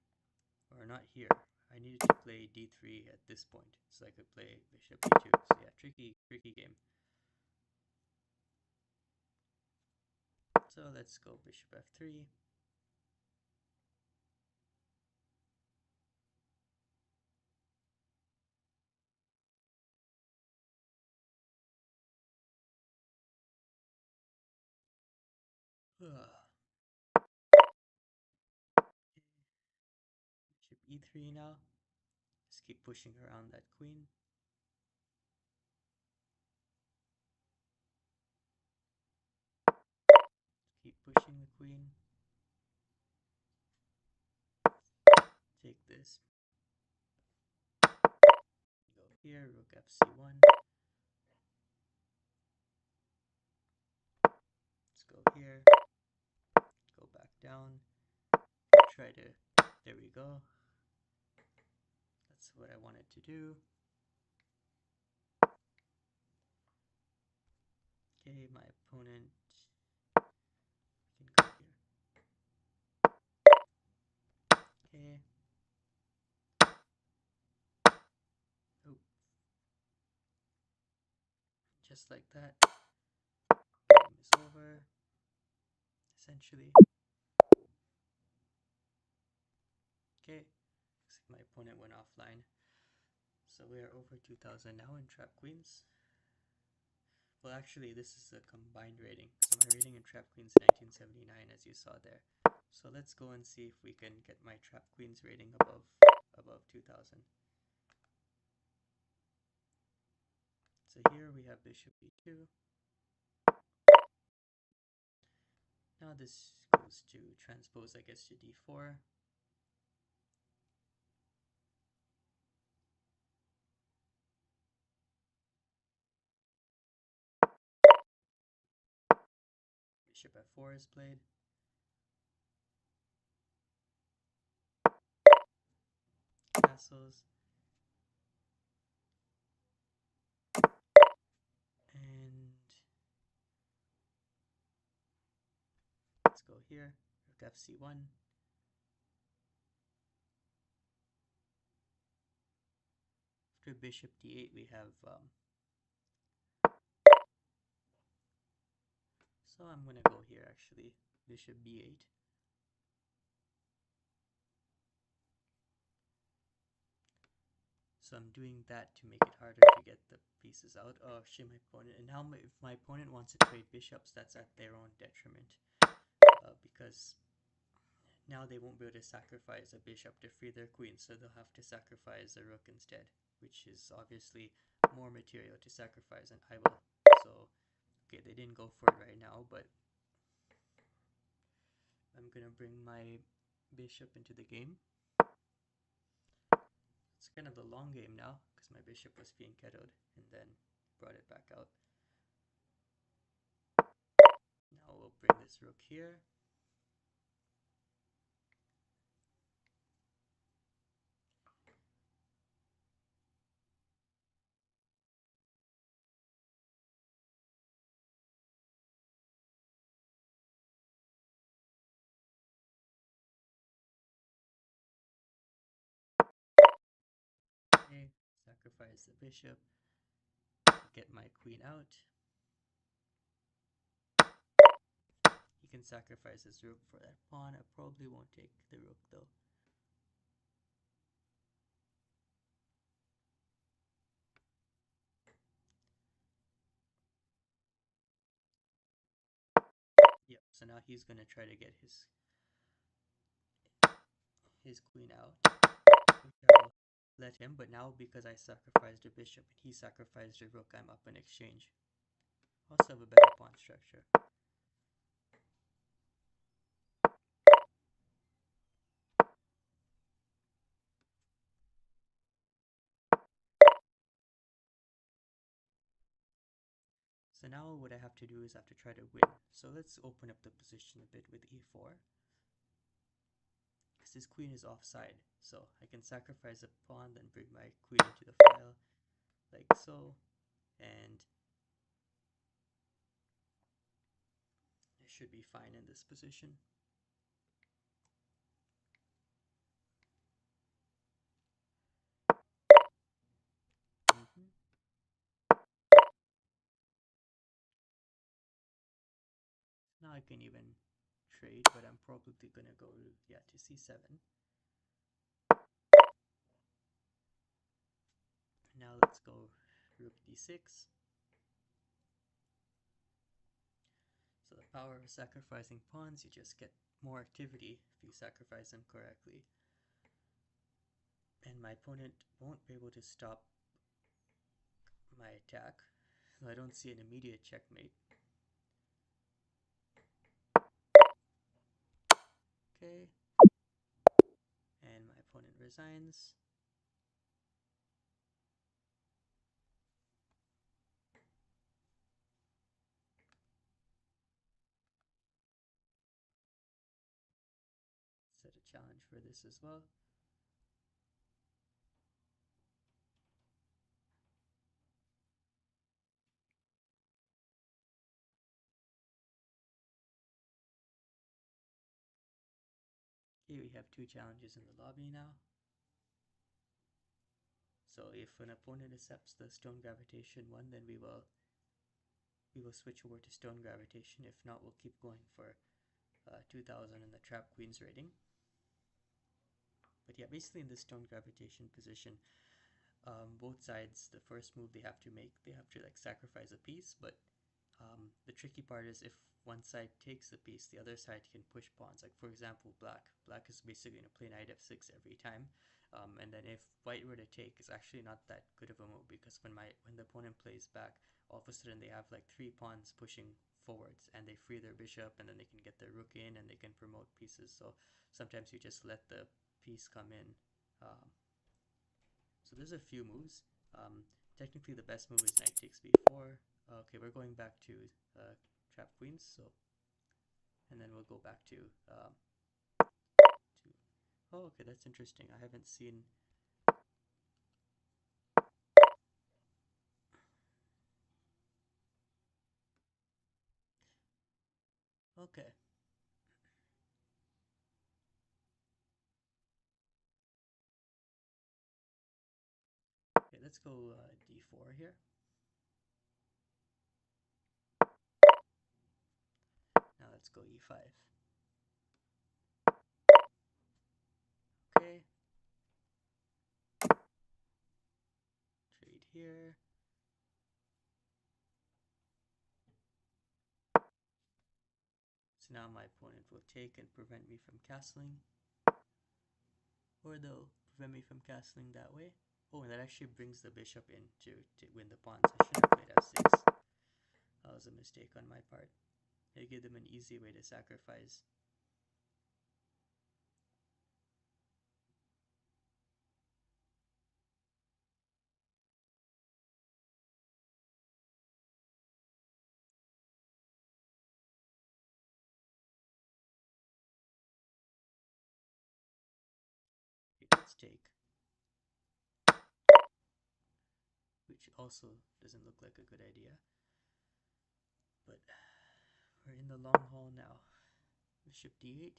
Or not here. I needed to play d3 at this point, so I could play bishop e2. So yeah, tricky game. So let's go bishop f3. Bishop e3 now. Just keep pushing around that queen. Keep pushing the queen. Take this. Go here, rook fc1. Let's go here. Go back down. Try to... There we go. That's what I wanted to do. Okay, my opponent can go here. Okay. Oh. Just like that. Game is over. Essentially. Okay. Looks like my opponent went offline. So we are over 2000 now in trap queens. Well, actually, this is a combined rating. So my rating in trap queens 1979, as you saw there. So let's go and see if we can get my trap queens rating above 2000. So here we have bishop e2. Now this goes to transpose, I guess, to d4. Bishop f4 is played. Castles. And let's go here. Rook fc1. After bishop d8 we have so I'm gonna go here actually. Bishop b8. So I'm doing that to make it harder to get the pieces out. Oh shit, my opponent. And now if my opponent wants to trade bishops, that's at their own detriment. Because now they won't be able to sacrifice a bishop to free their queen, so they'll have to sacrifice a rook instead, which is obviously more material to sacrifice, and I will. So, okay, they didn't go for it right now, but I'm gonna bring my bishop into the game. It's kind of the long game now, because my bishop was being ketoed, and then brought it back out. Now we'll bring this rook here. sacrifice the bishop, get my queen out. He can sacrifice his rook for that pawn. I probably won't take the rook though. Yep, so now he's gonna try to get his queen out, which I'll let him, but now because I sacrificed a bishop and he sacrificed a rook, I'm up in exchange. Also have a better pawn structure. So now what I have to do is I have to try to win. So let's open up the position a bit with e4. Because his queen is offside. So I can sacrifice a pawn, then bring my queen into the file, like so. And I should be fine in this position. Now I can even trade, but I'm probably gonna go to c7. Now let's go rook d6. So the power of sacrificing pawns, you just get more activity if you sacrifice them correctly. And my opponent won't be able to stop my attack. So I don't see an immediate checkmate. Okay. And my opponent resigns. Set a challenge for this as well. Okay, we have 2 challenges in the lobby now. So if an opponent accepts the stone gravitation one, then we will switch over to stone gravitation. If not, we'll keep going for 2000 in the trap queens rating. But yeah, basically in this stone gravitation position, both sides, the first move they have to make, they have to like sacrifice a piece, but the tricky part is if one side takes the piece, the other side can push pawns. Like for example, black is basically going to play knight f6 every time, and then if white were to take, it's actually not that good of a move, because when the opponent plays back, all of a sudden they have like 3 pawns pushing forwards, and they free their bishop, and then they can get their rook in, and they can promote pieces. So sometimes you just let the piece come in. So there's a few moves. Technically the best move is knight takes b4. Okay, we're going back to trap queens, so, and then we'll go back to oh, okay, that's interesting. I haven't seen. Okay. Okay, let's go d4 here. Now let's go e5. Okay. Trade here. So now my opponent will take and prevent me from castling. Or they'll prevent me from castling that way. Oh, and that actually brings the bishop in to win the pawn. So I shouldn't have played f6. That was a mistake on my part. I gave them an easy way to sacrifice. Okay, let's take. Which also doesn't look like a good idea. But we're in the long haul now. Bishop d8.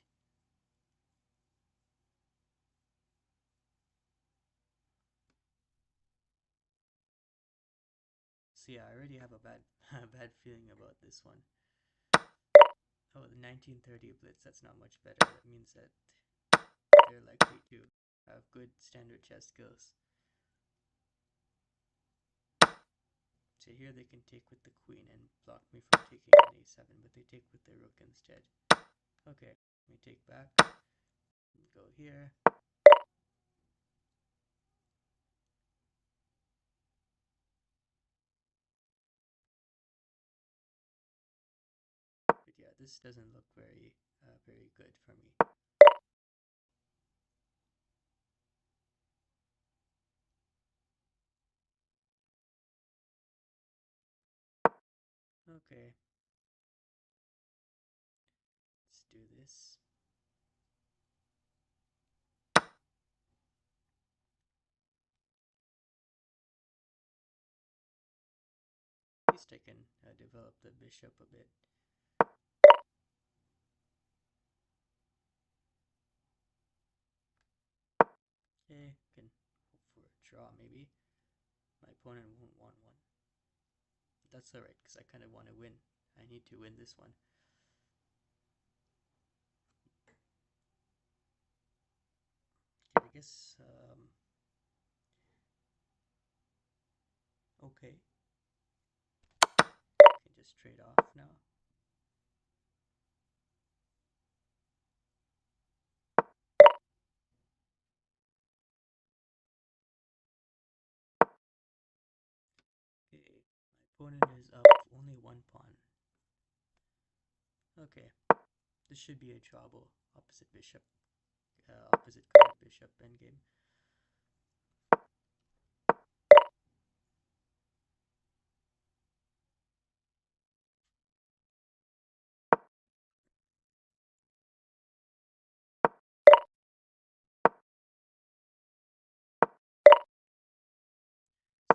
So yeah, I already have a bad a bad feeling about this one. Oh, the 1930 Blitz, that's not much better. That means that they're likely to have good standard chess skills. So here they can take with the queen and block me from taking on a7, but they take with the rook instead. Okay, let me take back. Go here. But yeah, this doesn't look very good for me. Okay, let's do this. At least I can develop the bishop a bit. Okay, can hope for a draw maybe. My opponent won't want one. But that's alright, because I kind of want to win. I need to win this one. Okay, I guess, okay. I can just trade off now. Okay, my opponent is up only one pawn. Okay, this should be a drawable opposite bishop, opposite card bishop endgame.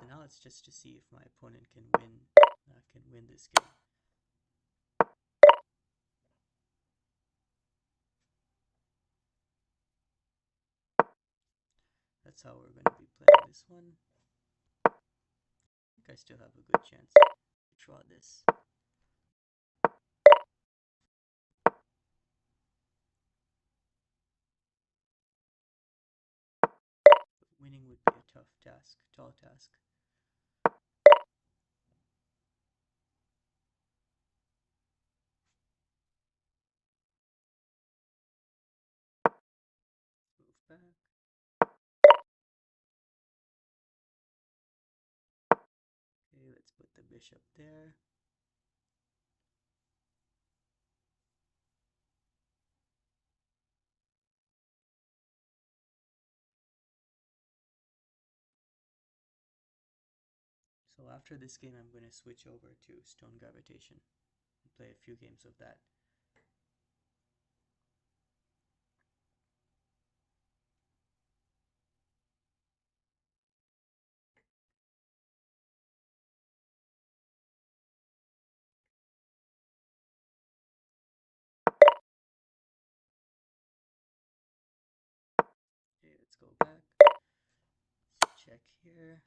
So now it's just to see if my opponent can win this game. That's how we're going to be playing this one. I think I still have a good chance to draw this. But winning would be a tough task, tall task. Move back. Okay, let's put the bishop there. So after this game, I'm going to switch over to Stone Gravitation and play a few games of that. Okay, let's go back. Let's check here.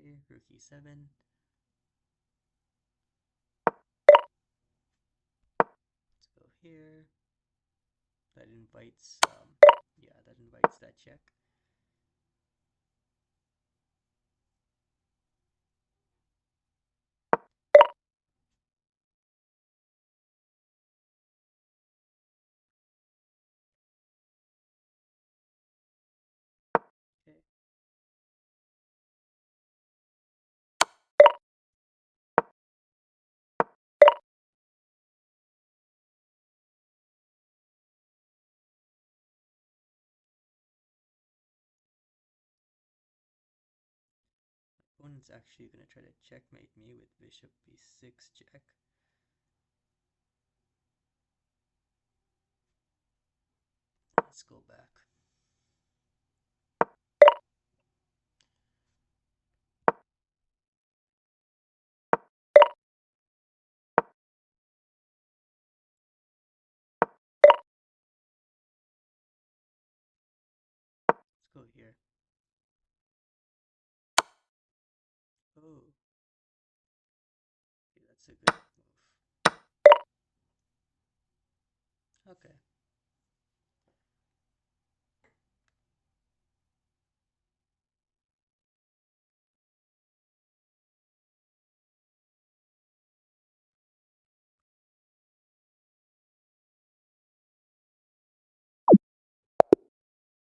Okay, rook e7. Let's go here. That invites, that invites that check. Okay. Opponent's actually going to try to checkmate me with bishop b6 check. Let's go back. go here. Oh, okay, that's a good move. Okay.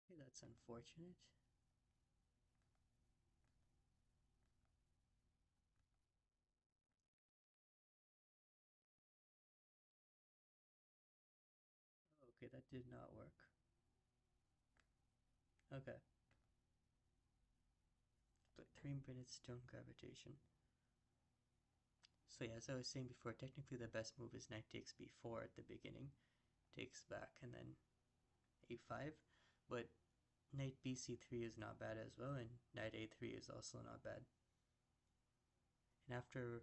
Okay, that's unfortunate. Okay, that did not work. Okay. But 3 minutes stone gravitation. So yeah, as I was saying before, technically the best move is knight takes b4 at the beginning. Takes back and then a5. But knight bc3 is not bad as well, and knight a3 is also not bad. And after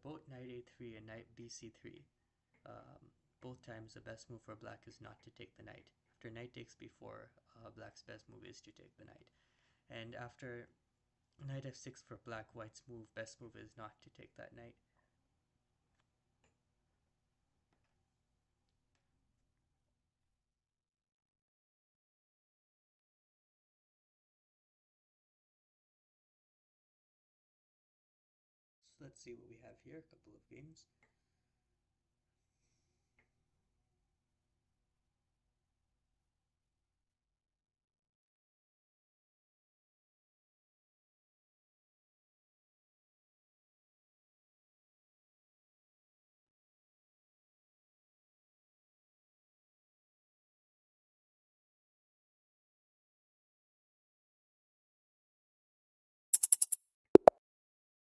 both knight a3 and knight bc3, both times the best move for black is not to take the knight. After knight takes b4, black's best move is to take the knight. And after knight f6 for black, white's best move is not to take that knight. So let's see what we have here, a couple of games.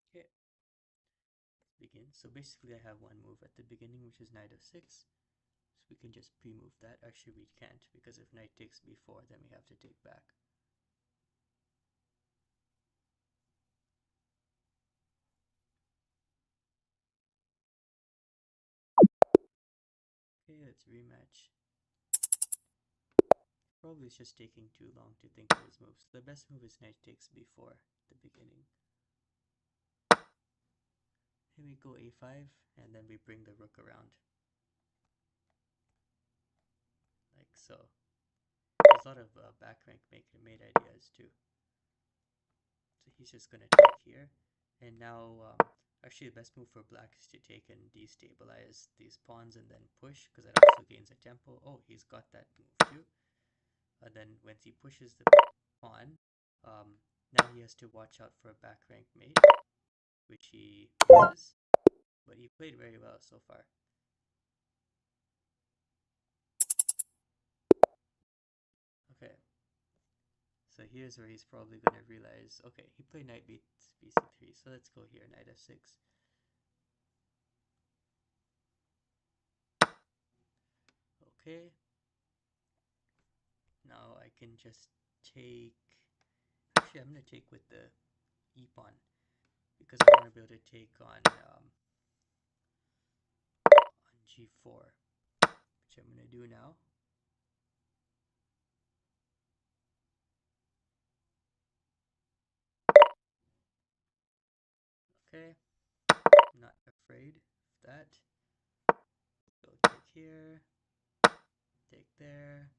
Okay, let's begin. So basically I have one move at the beginning, which is knight f6. So we can just pre-move that. Actually, we can't, because if knight takes b4, then we have to take back. Okay, let's rematch. Probably it's just taking too long to think of his moves. The best move is knight takes b4 at the beginning. Here we go a5, and then we bring the rook around. Like so. There's a lot of back rank mate ideas too. So he's just going to take here. And now, actually the best move for black is to take and destabilize these pawns and then push, because that also gains a tempo. Oh, he's got that move too. Then once he pushes the pawn, now he has to watch out for a back rank mate, which he misses. But he played very well so far. Okay. So here's where he's probably going to realize, okay, he played knight beats bc3, so let's go here, knight f6. Okay. Now I can just take, actually I'm going to take with the e-pawn, because I want to be able to take on g4, which I'm going to do now. Okay, not afraid of that. So take here, take there.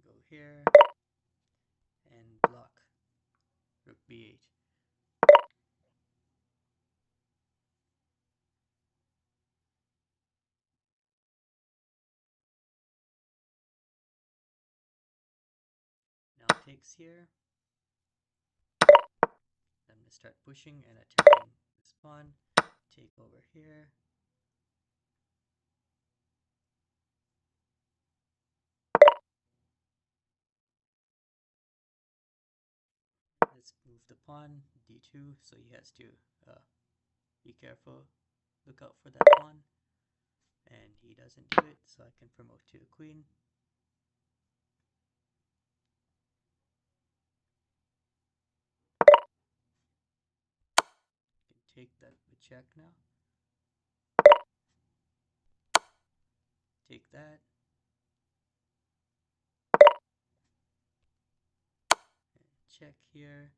Go here, and block. Rook b8. Now takes here. I'm going to start pushing and attacking this pawn. Take over here. Let's move the pawn, d2, so he has to be careful, look out for that pawn. And he doesn't do it, so I can promote to the queen. I can take that with check now. Take that. Check here.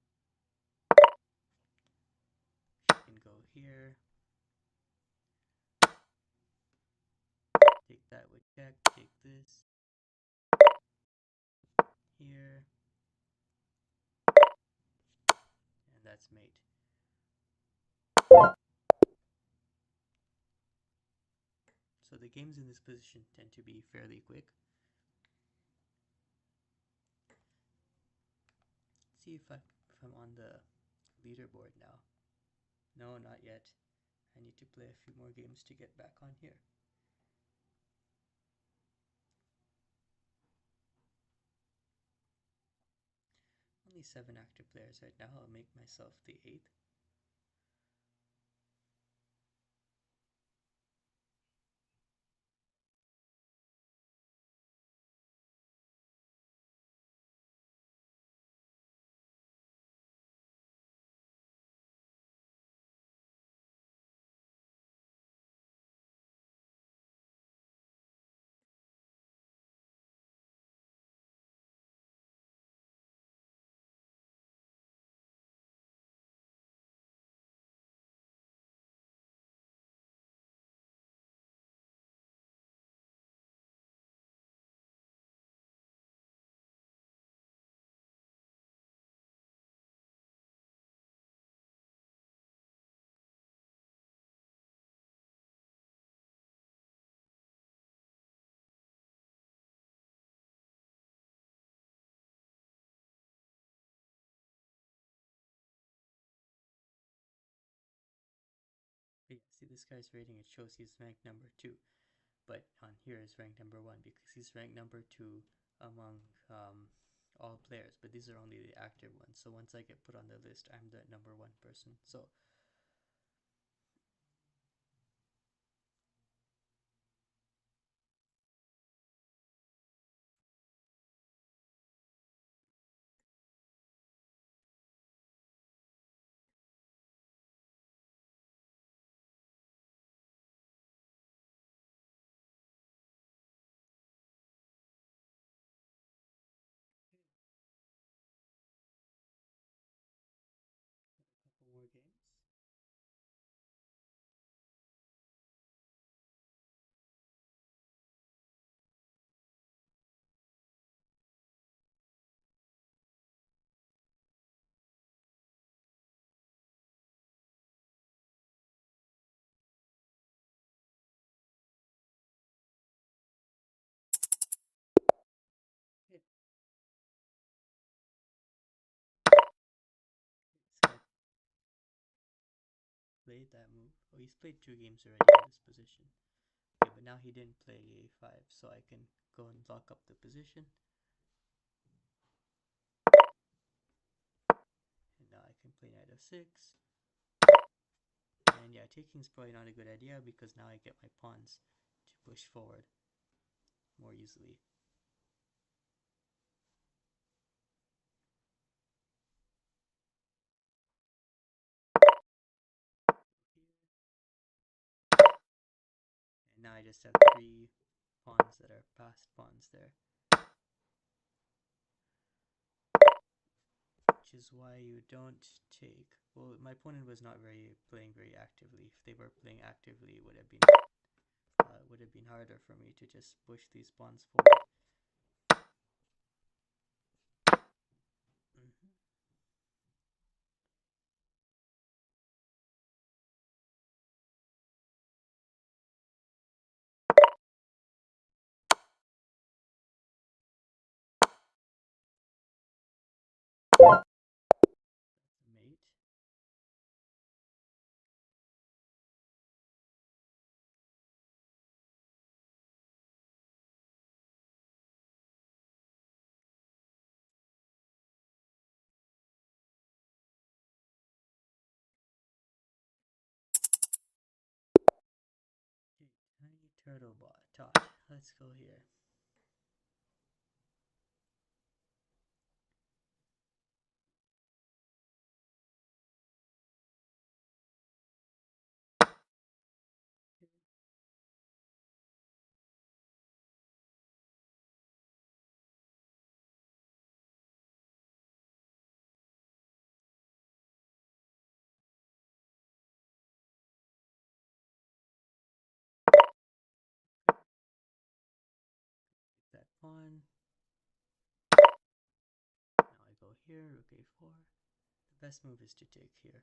She can go here. Take that with check. Take this. Here. And that's mate. So the games in this position tend to be fairly quick. Let's see if I'm on the leaderboard now. No, not yet. I need to play a few more games to get back on here. Only 7 active players right now. I'll make myself the 8th. But yeah, see this guy's rating, it shows he's ranked number 2. But on here is ranked number 1 because he's ranked number 2 among all players. But these are only the active ones. So once I get put on the list, I'm the number 1 person. So a couple more games. Yeah, this guy played that move. Oh, he's played 2 games already in this position. Okay, but now he didn't play a5, so I can go and lock up the position. And now I can play knight f6. And yeah, taking is probably not a good idea because now I get my pawns to push forward more easily. And now I just have 3 pawns that are passed pawns there. Which is why you don't take... Well, my opponent was not playing very actively. If they were playing actively, it would have been harder for me to just push these pawns forward. Mate. Okay, tiny turtle bot tot. Let's go here. pawn. Now I go here, rook a4. The best move is to take here.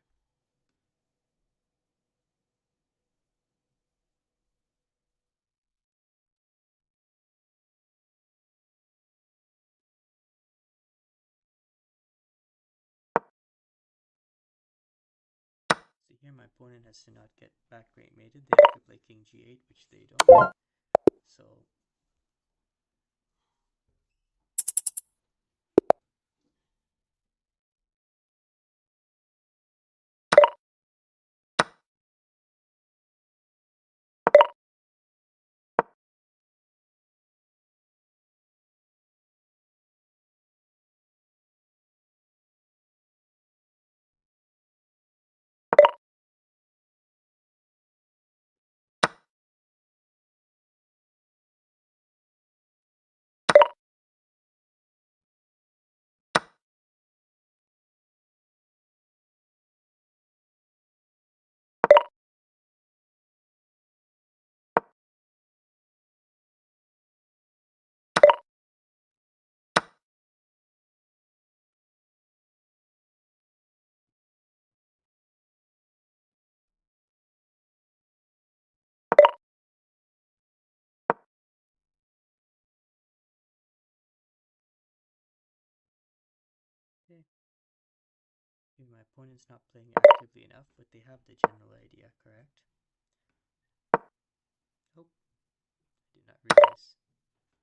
So here my opponent has to not get back mated. They have to play king g8, which they don't. So okay. Maybe my opponent's not playing actively enough, but they have the general idea, correct? Oh, I did not realize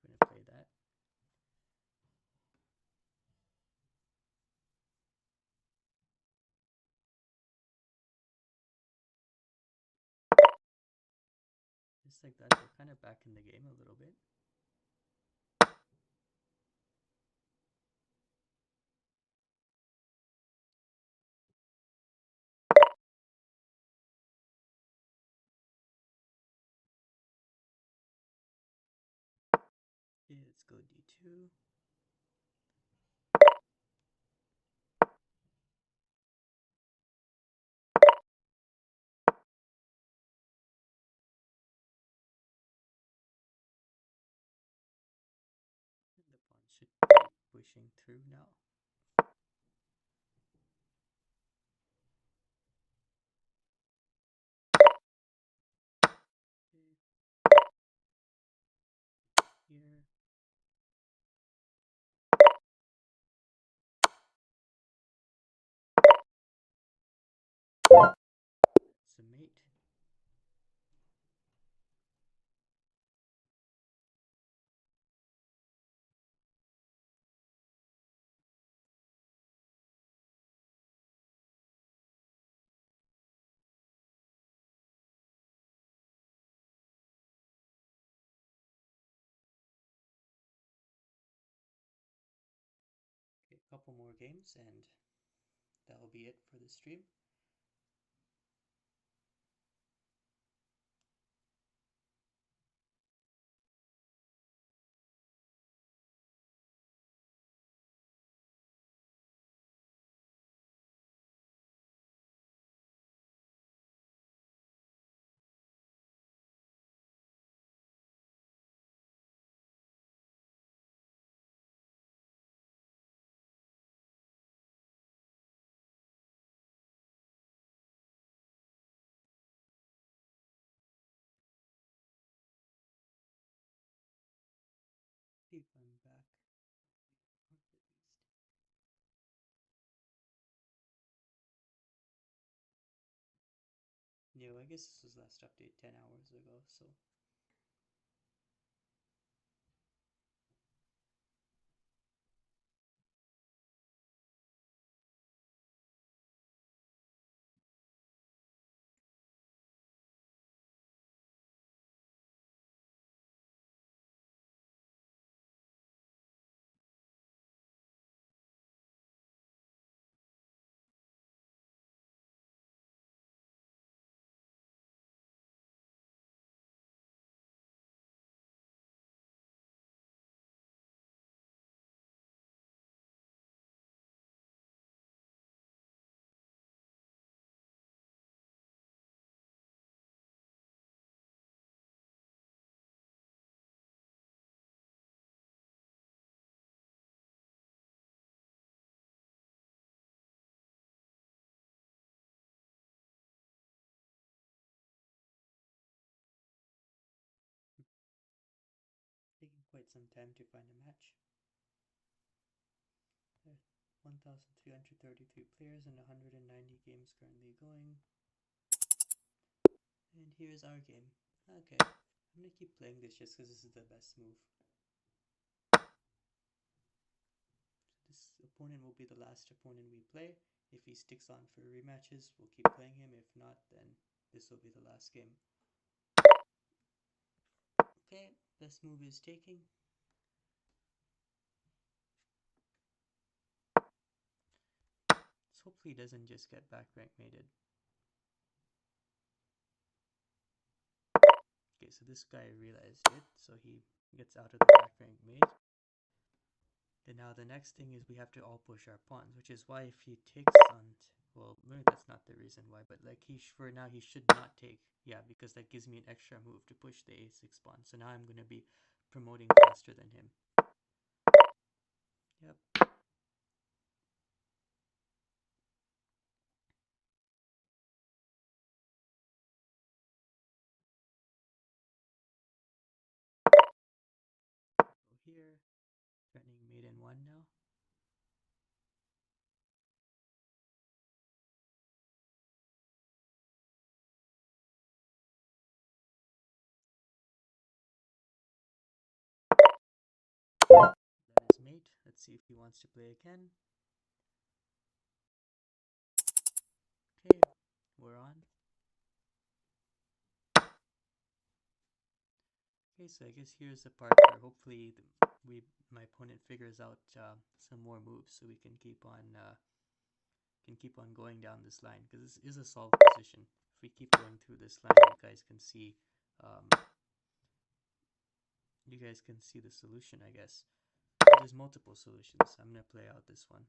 I'm going to play that. Just like that, they're kind of back in the game a little bit. Okay, let's go d2. And the pawn should be pushing through now. Okay. Here. It's a mate. Okay, a couple more games and that'll be it for the stream. See if I'm back. At least. No, I guess this was last update 10 hours ago, so quite some time to find a match. 1,333 players and 190 games currently going. And here's our game. Okay, I'm gonna keep playing this just because this is the best move. This opponent will be the last opponent we play. If he sticks on for rematches, we'll keep playing him. If not, then this will be the last game. Okay, best move is taking. So hopefully he doesn't just get back rank mated. Okay, so this guy realized it, so he gets out of the back rank mate. And now the next thing is we have to all push our pawns, which is why if he takes on, well, maybe that's not the reason why, but like for now he should not take, yeah, because that gives me an extra move to push the a6 pawn. So now I'm gonna be promoting faster than him. Yep. Go here, threatening mate in 1 now. That is mate. Let's see if he wants to play again. Okay, we're on. Okay, so I guess here's the part where hopefully my opponent figures out some more moves, so we can keep on going down this line, because this is a solved position. If we keep going through this line, you guys can see the solution, I guess. So there's multiple solutions. I'm gonna play out this one.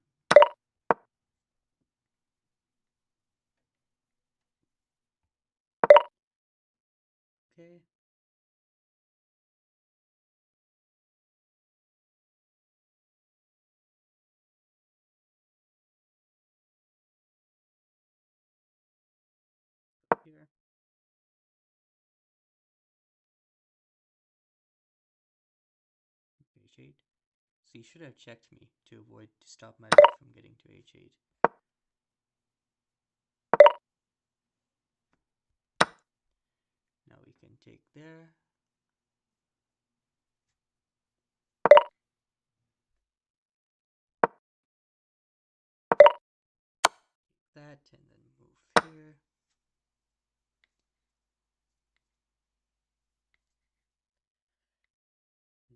Okay. Here. H8. So you should have checked me to stop my mate from getting to H8. Now we can take there. That and then move here.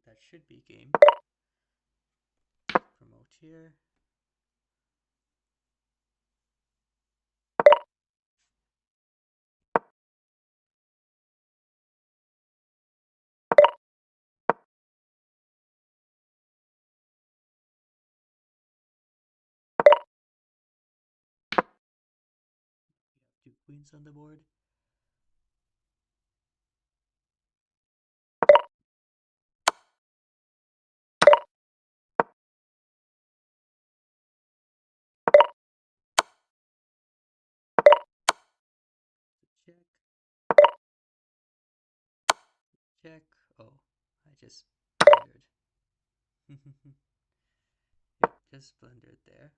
That should be game. Promote here. We have 2 queens on the board. Check. Check. Oh, I just blundered. Yep, just blundered there.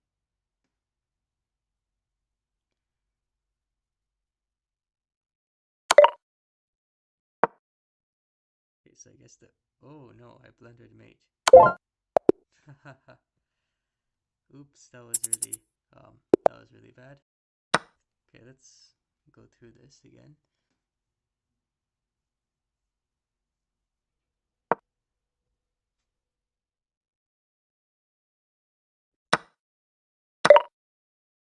Okay, so I guess oh no, I blundered mate. Oops, that was really bad. Okay, let's go through this again.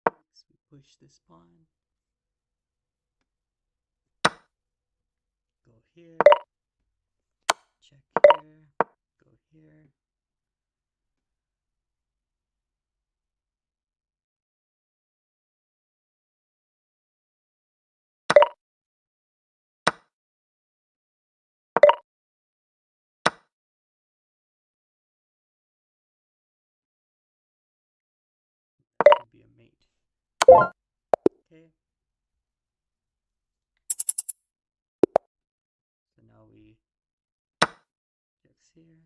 Next, we push this pawn. Go here. Check here. Go here. That should be a mate. Okay. So now we checks here.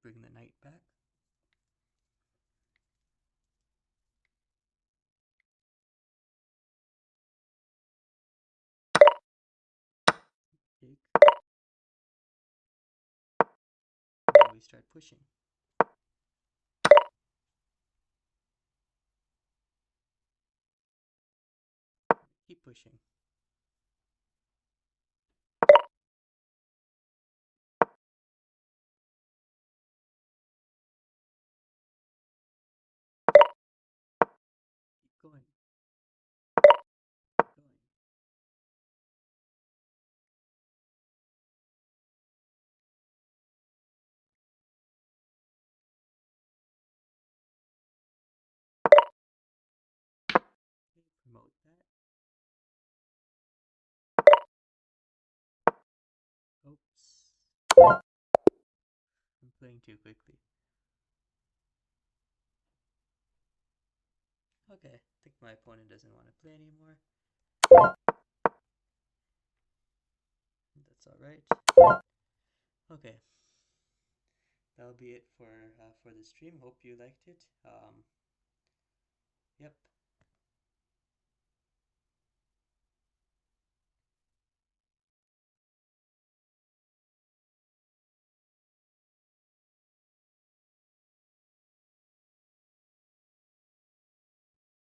bring the knight back. Take. Then we start pushing. Keep pushing. Keep going. Keep going. Okay, promote that. Oops. I'm playing too quickly. Okay, I think my opponent doesn't want to play anymore. That's alright. Okay, that'll be it for the stream. Hope you liked it. Yep.